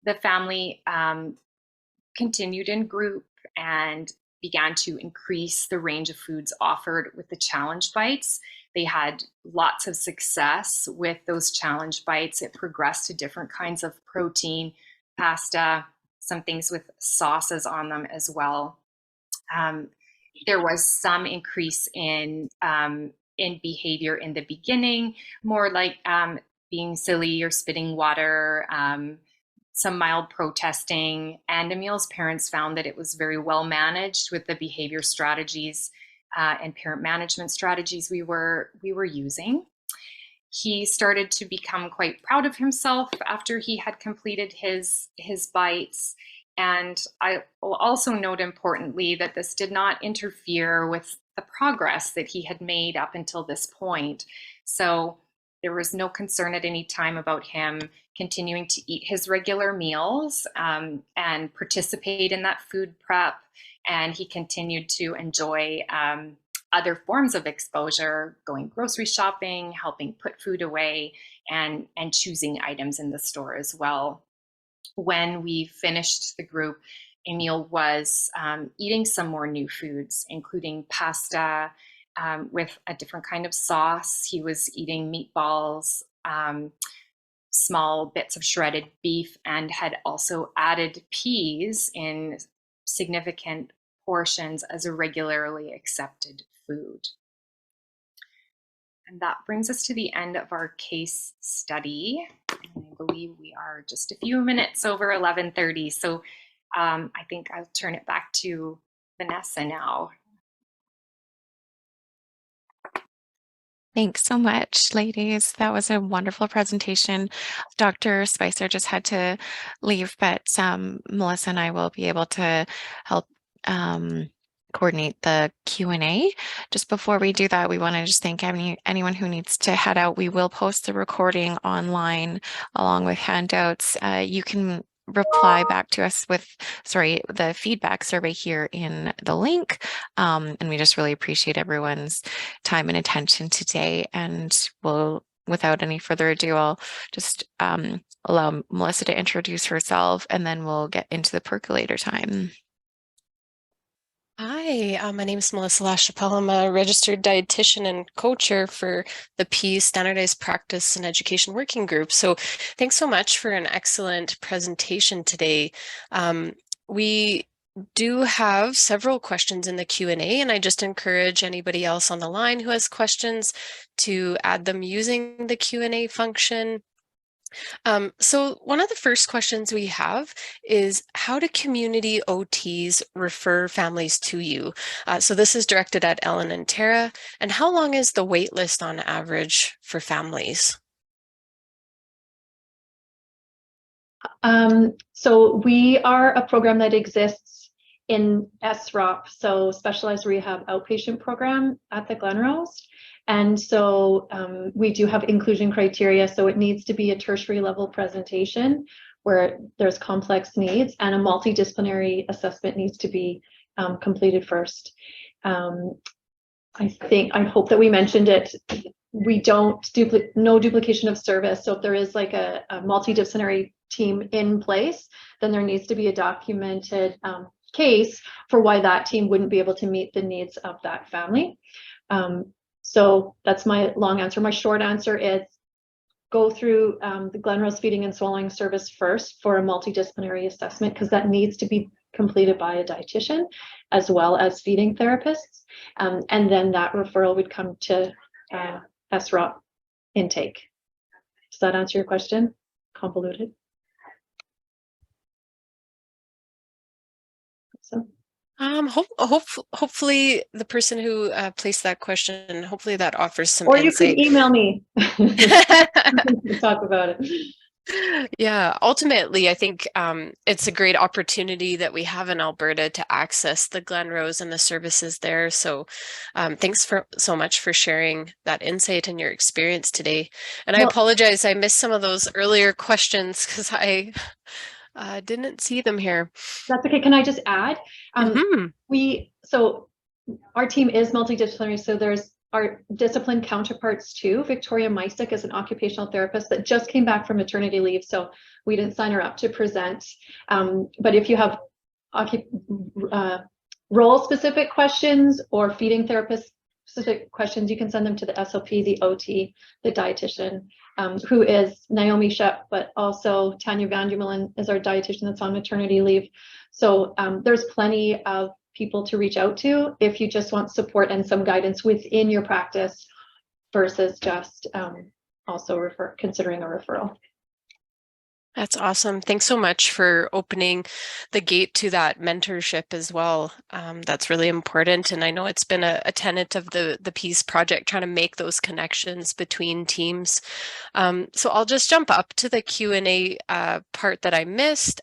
The family continued in group and began to increase the range of foods offered with the challenge bites. They had lots of success with those challenge bites. It progressed to different kinds of protein, pasta, some things with sauces on them as well. There was some increase in behavior in the beginning, more like being silly or spitting water, some mild protesting, and Emil's parents found that it was very well managed with the behavior strategies and parent management strategies we were using. He started to become quite proud of himself after he had completed his bites. And I will also note importantly that this did not interfere with the progress that he had made up until this point. So there was no concern at any time about him continuing to eat his regular meals and participate in that food prep. And he continued to enjoy other forms of exposure, going grocery shopping, helping put food away, and choosing items in the store as well. When we finished the group, Emil was eating some more new foods, including pasta with a different kind of sauce. He was eating meatballs, small bits of shredded beef, and had also added peas in significant portions as a regularly accepted food. And that brings us to the end of our case study. And I believe we are just a few minutes over 11:30. So I think I'll turn it back to Vanessa now. Thanks so much, ladies. That was a wonderful presentation. Dr. Spicer just had to leave, but Melissa and I will be able to help coordinate the Q&A. Just before we do that, we want to just thank anyone who needs to head out. We will post the recording online along with handouts. You can reply back to us with, the feedback survey here in the link. And we just really appreciate everyone's time and attention today. And without any further ado, I'll just allow Melissa to introduce herself, and then we'll get into the percolator time. Hi, my name is Melissa LaChapelle. I'm a registered dietitian and co-chair for the PEAS Standardized Practice and Education Working Group. So thanks so much for an excellent presentation today. We do have several questions in the Q&A, and I just encourage anybody else on the line who has questions to add them using the Q&A function. So one of the first questions we have is, how do community OTs refer families to you? So this is directed at Ellen and Tara. And how long is the wait list on average for families? So we are a program that exists in SROP, so Specialized Rehab Outpatient Program at the Glenrose. And so we do have inclusion criteria, so it needs to be a tertiary level presentation where there's complex needs, and a multidisciplinary assessment needs to be completed first. I hope that we mentioned it. We don't no duplication of service. So if there is like a multidisciplinary team in place, then there needs to be a documented case for why that team wouldn't be able to meet the needs of that family. So that's my long answer. My short answer is go through the Glenrose Feeding and Swallowing Service first for a multidisciplinary assessment, because that needs to be completed by a dietitian as well as feeding therapists. And then that referral would come to SROP intake. Does that answer your question? Convoluted? So. Hopefully the person who placed that question, hopefully that offers some or insight. You can email me. Talk about it. Yeah, ultimately, I think it's a great opportunity that we have in Alberta to access the Glenrose and the services there. So thanks so much for sharing that insight and your experience today. And I apologize, I missed some of those earlier questions because I didn't see them here. That's okay. Can I just add? So our team is multidisciplinary. So there's our discipline counterparts too. Victoria Meisick is an occupational therapist that just came back from maternity leave. So we didn't sign her up to present. But if you have role specific questions or feeding therapist specific questions, you can send them to the SOP, the OT, the dietitian, who is Naomi Shep, but also Tanya Vandermeulen is our dietitian that's on maternity leave. So there's plenty of people to reach out to if you just want support and some guidance within your practice versus just also considering a referral. That's awesome. Thanks so much for opening the gate to that mentorship as well. That's really important. And I know it's been a tenet of the PEAS project, trying to make those connections between teams. So I'll just jump up to the Q&A part that I missed.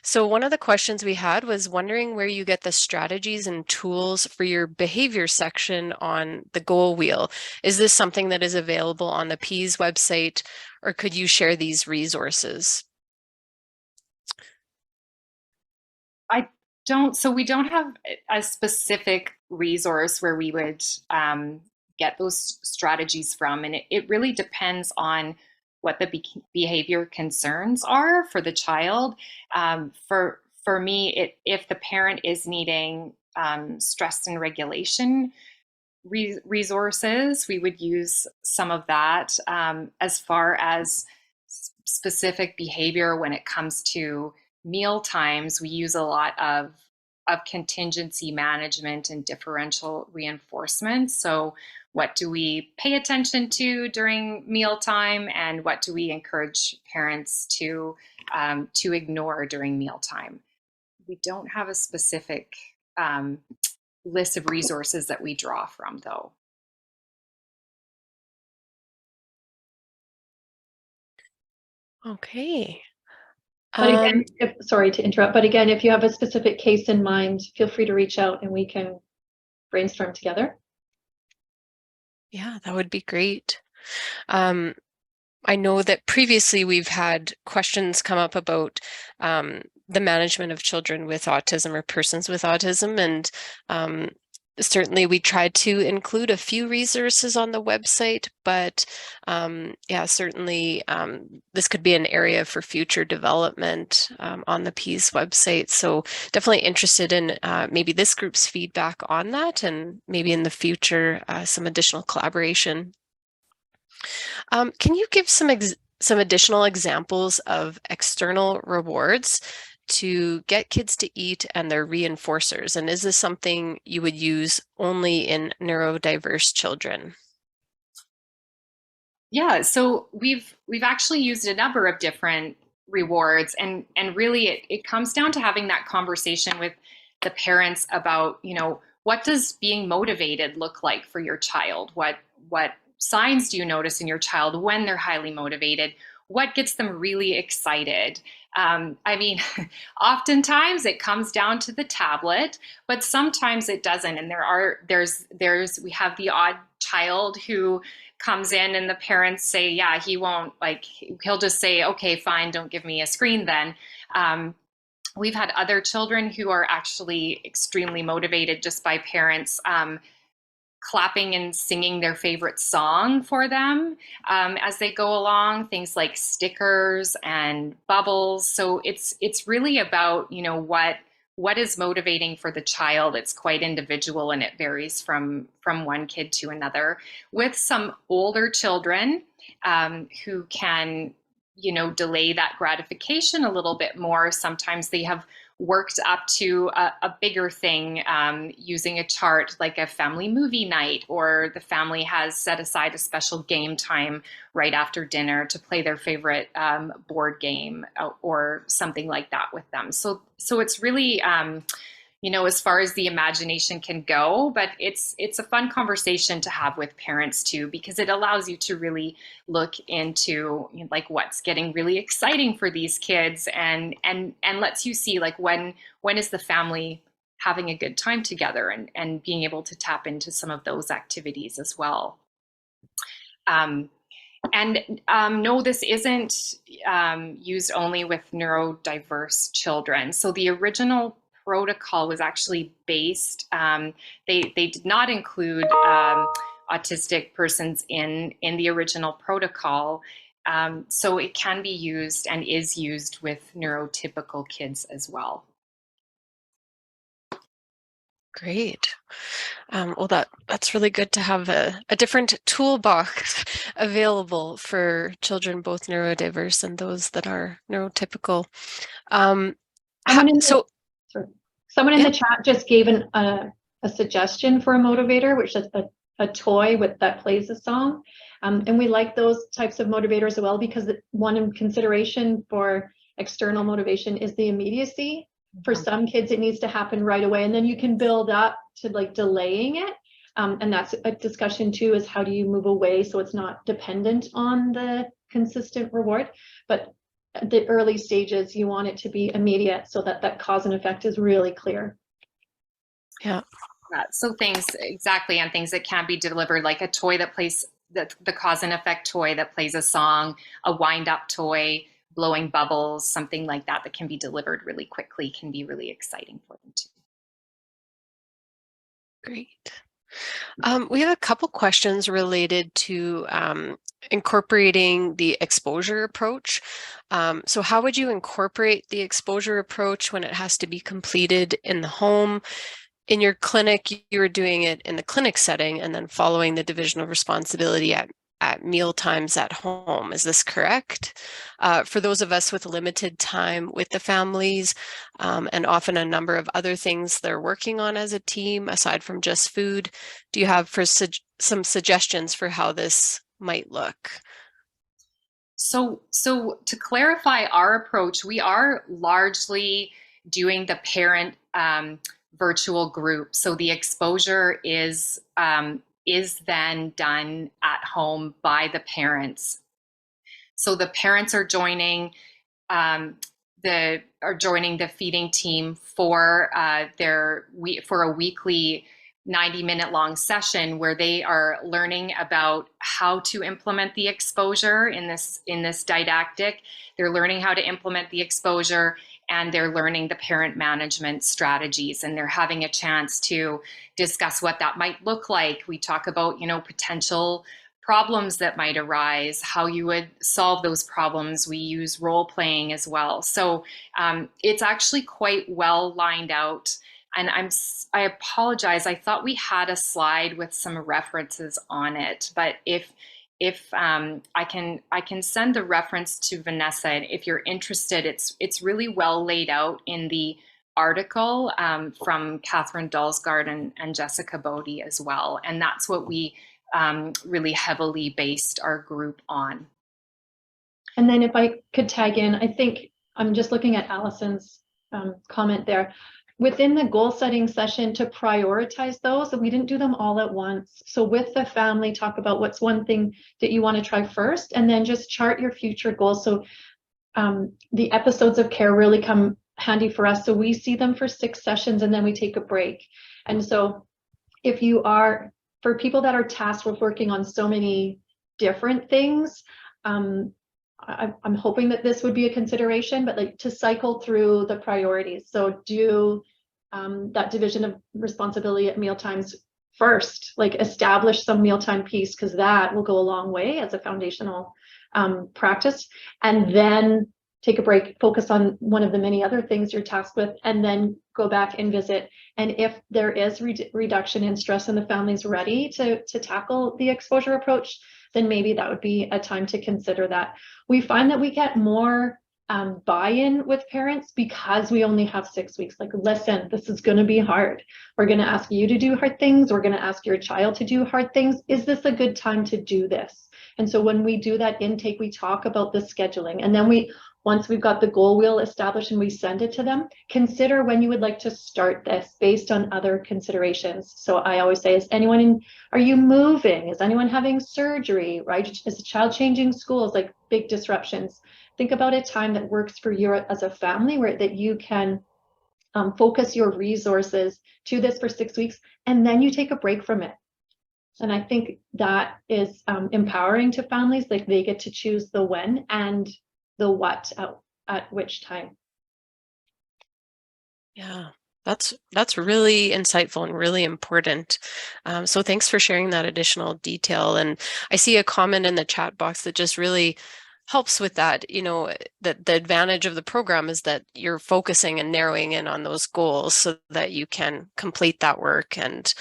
So one of the questions we had was wondering where you get the strategies and tools for your behavior section on the goal wheel. Is this something that is available on the PEAS website, or could you share these resources? So we don't have a specific resource where we would get those strategies from. And it really depends on what the behavior concerns are for the child. For me, if the parent is needing stress and regulation resources, we would use some of that. As far as specific behavior when it comes to meal times, we use a lot of contingency management and differential reinforcement. So what do we pay attention to during mealtime, and what do we encourage parents to ignore during mealtime? We don't have a specific list of resources that we draw from, though. Okay. But again, sorry to interrupt, but again, if you have a specific case in mind, feel free to reach out and we can brainstorm together. Yeah, that would be great. I know that previously we've had questions come up about the management of children with autism or persons with autism, and certainly we tried to include a few resources on the website, but yeah, certainly this could be an area for future development on the PEAS website. So definitely interested in maybe this group's feedback on that, and maybe in the future some additional collaboration. Can you give some additional examples of external rewards to get kids to eat and their reinforcers? And is this something you would use only in neurodiverse children? Yeah, so we've actually used a number of different rewards, and really it comes down to having that conversation with the parents about, you know, what does being motivated look like for your child? What signs do you notice in your child when they're highly motivated? What gets them really excited? I mean, oftentimes it comes down to the tablet, but sometimes it doesn't. And we have the odd child who comes in and the parents say, yeah, he won't, like, he'll just say, okay, fine, don't give me a screen then. We've had other children who are actually extremely motivated just by parents clapping and singing their favorite song for them as they go along, things like stickers and bubbles. So it's really about, you know, what is motivating for the child. It's quite individual and it varies from one kid to another. With some older children who can, you know, delay that gratification a little bit more, sometimes they have worked up to a bigger thing using a chart, like a family movie night, or the family has set aside a special game time right after dinner to play their favorite board game or something like that with them. So it's really, you know, as far as the imagination can go, but it's a fun conversation to have with parents too, because it allows you to really look into, you know, like what's getting really exciting for these kids, and lets you see like when is the family having a good time together, and being able to tap into some of those activities as well. No, this isn't used only with neurodiverse children. So the original protocol was actually based, they did not include autistic persons in the original protocol. So it can be used and is used with neurotypical kids as well. Great. Well, that's really good to have a different toolbox available for children, both neurodiverse and those that are neurotypical. Someone in the chat just gave a suggestion for a motivator, which is a toy that plays a song. And we like those types of motivators as well, because one consideration for external motivation is the immediacy. For some kids, it needs to happen right away, and then you can build up to like delaying it. And that's a discussion too, is how do you move away so it's not dependent on the consistent reward. But at the early stages, you want it to be immediate so that cause and effect is really clear. Yeah. So things exactly, and things that can be delivered, like a toy that plays the cause and effect toy that plays a song, a wind up toy, blowing bubbles, something like that can be delivered really quickly, can be really exciting for them too. Great. We have a couple questions related to incorporating the exposure approach. So how would you incorporate the exposure approach when it has to be completed in the home? In your clinic, you were doing it in the clinic setting and then following the division of responsibility at at meal times at home. Is this correct? For those of us with limited time with the families, and often a number of other things they're working on as a team, aside from just food, do you have some suggestions for how this might look? So to clarify our approach, we are largely doing the parent virtual group. So the exposure is then done at home by the parents. So the parents are joining the feeding team for for a weekly 90-minute long session where they are learning about how to implement the exposure in this didactic. They're learning how to implement the exposure, and they're learning the parent management strategies, and they're having a chance to discuss what that might look like. We talk about, potential problems that might arise, how you would solve those problems. We use role playing as well. So it's actually quite well lined out. And I apologize. I thought we had a slide with some references on it, but if I can send the reference to Vanessa, and if you're interested, it's really well laid out in the article from Catherine Dalsgaard and Jessica Bodie as well. And that's what we really heavily based our group on. And then if I could tag in, I think I'm just looking at Allison's comment there. Within the goal setting session, to prioritize those, and we didn't do them all at once. So with the family, talk about what's one thing that you want to try first, and then just chart your future goals. So the episodes of care really come handy for us. So we see them for 6 sessions and then we take a break. And so if you are, for people that are tasked with working on so many different things, I'm hoping that this would be a consideration, but like to cycle through the priorities. So do that division of responsibility at mealtimes first, like establish some mealtime piece, because that will go a long way as a foundational practice. And then take a break, focus on one of the many other things you're tasked with, and then go back and visit. And if there is reduction in stress and the family's ready to tackle the exposure approach, then maybe that would be a time to consider that. We find that we get more buy-in with parents because we only have 6 weeks. Like, listen, this is going to be hard. We're going to ask you to do hard things. We're going to ask your child to do hard things. Is this a good time to do this? And so when we do that intake, we talk about the scheduling. And then once we've got the goal wheel established and we send it to them, consider when you would like to start this based on other considerations. So I always say, are you moving? Is anyone having surgery, right? Is the child changing schools, like big disruptions? Think about a time that works for you as a family that you can focus your resources to this for 6 weeks, and then you take a break from it. And I think that is empowering to families. Like, they get to choose the when and the what at which time. Yeah, that's really insightful and really important. So thanks for sharing that additional detail. And I see a comment in the chat box that just really helps with that. That the advantage of the program is that you're focusing and narrowing in on those goals so that you can complete that work and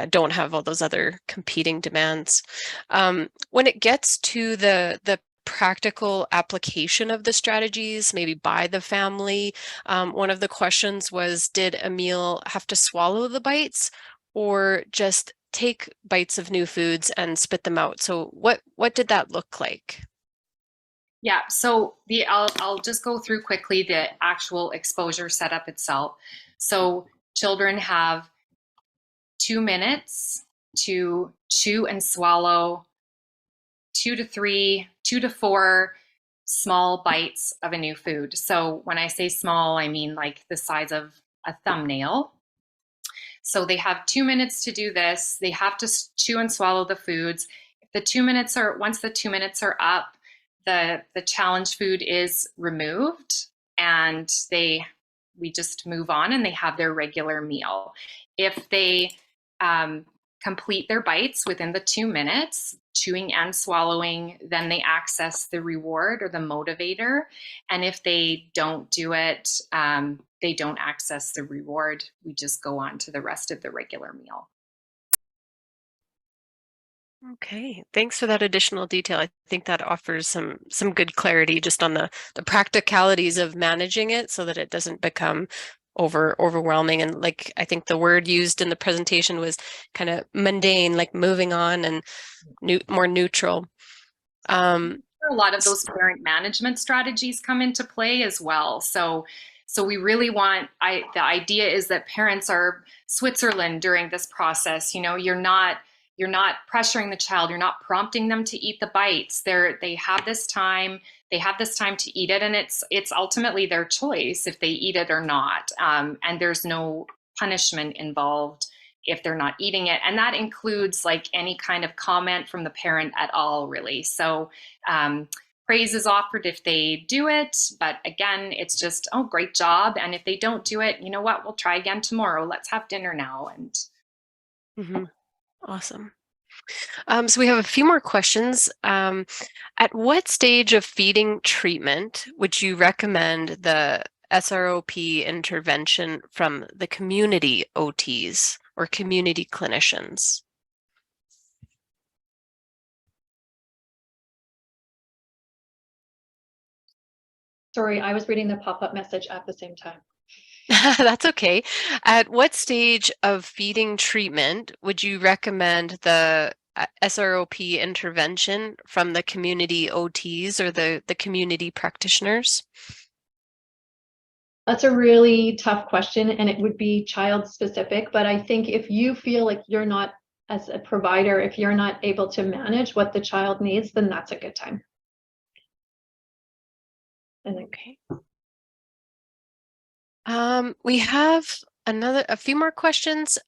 don't have all those other competing demands. When it gets to the practical application of the strategies, maybe by the family, one of the questions was, did Emil have to swallow the bites or just take bites of new foods and spit them out? So what did that look like? Yeah, so I'll just go through quickly the actual exposure setup itself. So children have 2 minutes to chew and swallow 2 to 4 small bites of a new food. So when I say small, I mean like the size of a thumbnail. So they have 2 minutes to do this. They have to chew and swallow the foods. Once the 2 minutes are up, the challenge food is removed, and we just move on and they have their regular meal. If they complete their bites within the 2 minutes, chewing and swallowing, then they access the reward or the motivator. And if they don't do it, they don't access the reward. We just go on to the rest of the regular meal. Okay, thanks for that additional detail. I think that offers some good clarity just on the practicalities of managing it so that it doesn't become overwhelming. And like I think the word used in the presentation was kind of mundane, like moving on and more neutral. A lot of those parent management strategies come into play as well. So we really want, the idea is that parents are Switzerland during this process. You know, you're not pressuring the child, you're not prompting them to eat the bites. They have this time to eat it, and it's ultimately their choice if they eat it or not. And there's no punishment involved if they're not eating it. And that includes like any kind of comment from the parent at all, really. So praise is offered if they do it, but again, it's just, oh, great job. And if they don't do it, you know what, we'll try again tomorrow. Let's have dinner now. And Awesome. So we have a few more questions. At what stage of feeding treatment would you recommend the SROP intervention from the community OTs or community clinicians? Sorry, I was reading the pop-up message at the same time. That's okay. At what stage of feeding treatment would you recommend the SROP intervention from the community OTs or the community practitioners? That's a really tough question, and it would be child specific, but I think if you feel like you're not, as a provider, if you're not able to manage what the child needs, then that's a good time. And okay. We have a few more questions.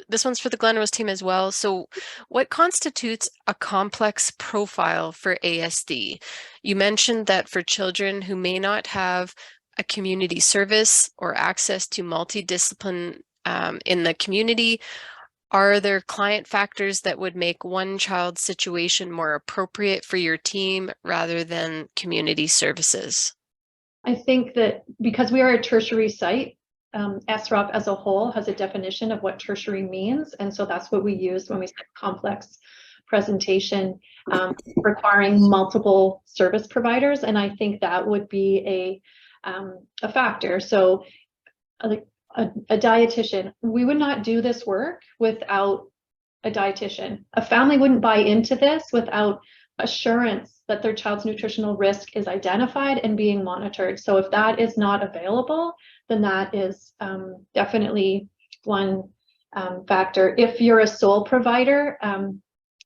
This one's for the Glenrose team as well. So what constitutes a complex profile for ASD? You mentioned that for children who may not have a community service or access to multidiscipline in the community, are there client factors that would make one child's situation more appropriate for your team rather than community services? I think that because we are a tertiary site, SROP as a whole has a definition of what tertiary means. And so that's what we use when we say complex presentation, requiring multiple service providers. And I think that would be a factor. So a dietitian, we would not do this work without a dietitian. A family wouldn't buy into this without assurance that their child's nutritional risk is identified and being monitored. So if that is not available, then that is definitely one factor. If you're a sole provider,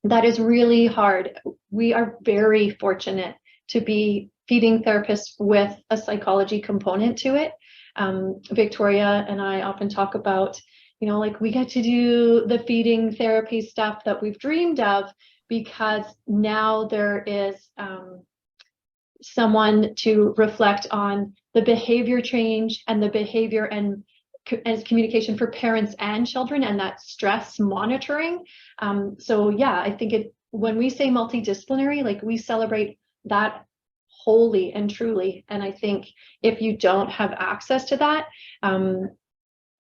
that is really hard. We are very fortunate to be feeding therapists with a psychology component to it. Victoria and I often talk about, you know, like we get to do the feeding therapy stuff that we've dreamed of because now there is someone to reflect on the behavior change and the behavior and as communication for parents and children and that stress monitoring. So yeah, I think when we say multidisciplinary, like we celebrate that wholly and truly. And I think if you don't have access to that,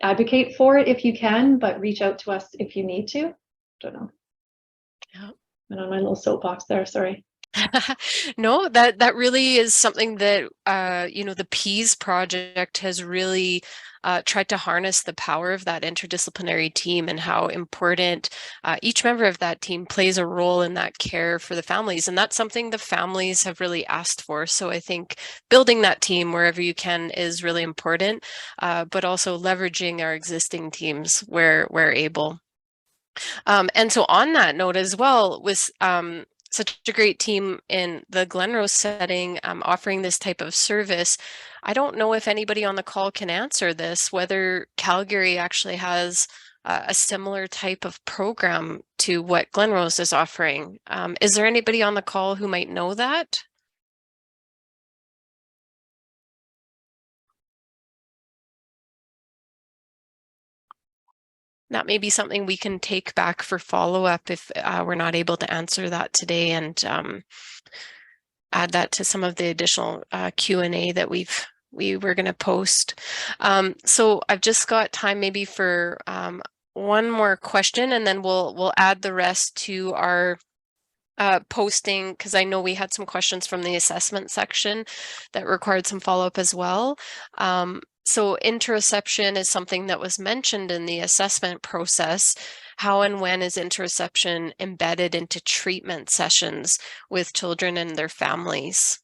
advocate for it if you can, but reach out to us if you need to. Don't know. Yeah. And on my little soapbox there, sorry. No, that really is something that the PEAS project has really tried to harness the power of that interdisciplinary team and how important each member of that team plays a role in that care for the families. And that's something the families have really asked for. So I think building that team wherever you can is really important, but also leveraging our existing teams where able. And so on that note as well, with such a great team in the Glenrose setting offering this type of service, I don't know if anybody on the call can answer this, whether Calgary actually has a similar type of program to what Glenrose is offering. Is there anybody on the call who might know that? That may be something we can take back for follow-up if we're not able to answer that today, and add that to some of the additional Q&A that we were going to post. So I've just got time maybe for one more question, and then we'll add the rest to our posting, because I know we had some questions from the assessment section that required some follow-up as well. So interoception is something that was mentioned in the assessment process. How and when is interoception embedded into treatment sessions with children and their families?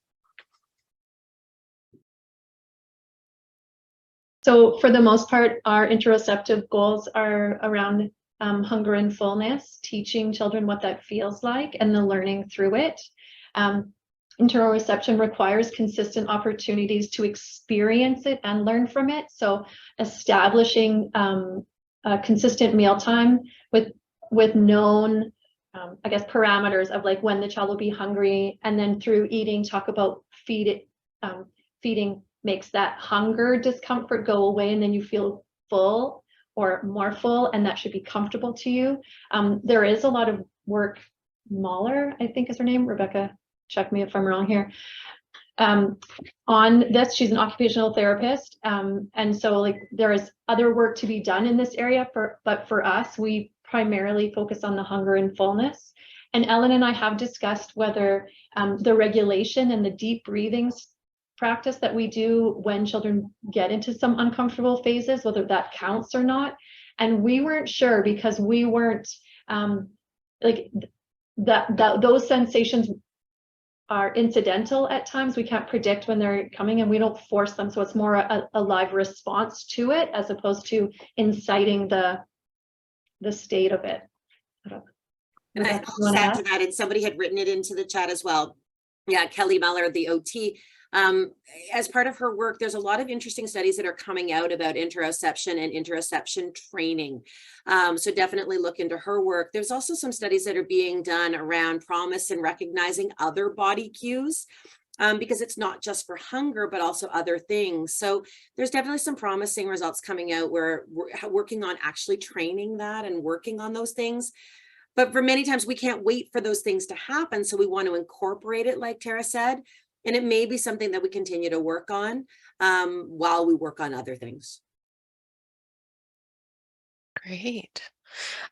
So for the most part, our interoceptive goals are around hunger and fullness, teaching children what that feels like and the learning through it. Interoception requires consistent opportunities to experience it and learn from it. So establishing a consistent mealtime with known, I guess, parameters of like when the child will be hungry, and then through eating, talk about feeding makes that hunger discomfort go away, and then you feel full or more full, and that should be comfortable to you. There is a lot of work, Mahler, I think is her name, Rebecca, check me if I'm wrong here, on this. She's an occupational therapist, and so like there is other work to be done in this area, but for us, we primarily focus on the hunger and fullness. And Ellen and I have discussed whether the regulation and the deep breathing practice that we do when children get into some uncomfortable phases, whether that counts or not. And we weren't sure, because we weren't like those sensations are incidental at times. We can't predict when they're coming, and we don't force them. So it's more a live response to it, as opposed to inciting the state of it. And I just add to that, and somebody had written it into the chat as well. Yeah, Kelly Meller, the OT. As part of her work, there's a lot of interesting studies that are coming out about interoception and interoception training. So definitely look into her work. There's also some studies that are being done around promise and recognizing other body cues, because it's not just for hunger, but also other things. So there's definitely some promising results coming out where we're working on actually training that and working on those things. But for many times we can't wait for those things to happen. So we want to incorporate it, like Tara said. And it may be something that we continue to work on while we work on other things. Great.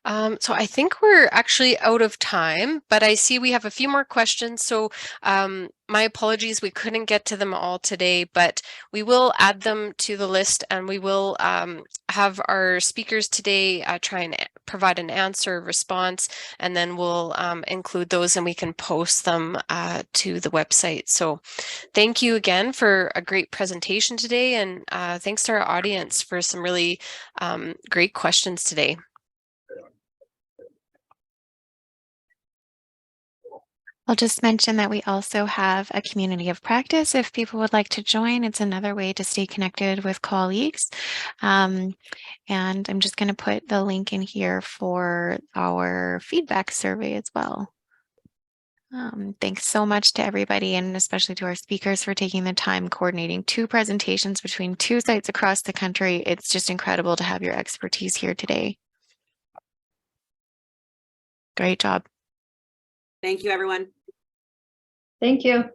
So I think we're actually out of time, but I see we have a few more questions. So my apologies, we couldn't get to them all today, but we will add them to the list, and we will have our speakers today try and provide an answer response, and then we'll include those and we can post them to the website. So thank you again for a great presentation today, and thanks to our audience for some really great questions today. I'll just mention that we also have a community of practice. If people would like to join, it's another way to stay connected with colleagues. And I'm just going to put the link in here for our feedback survey as well. Thanks so much to everybody, and especially to our speakers, for taking the time coordinating 2 presentations between 2 sites across the country. It's just incredible to have your expertise here today. Great job. Thank you, everyone. Thank you.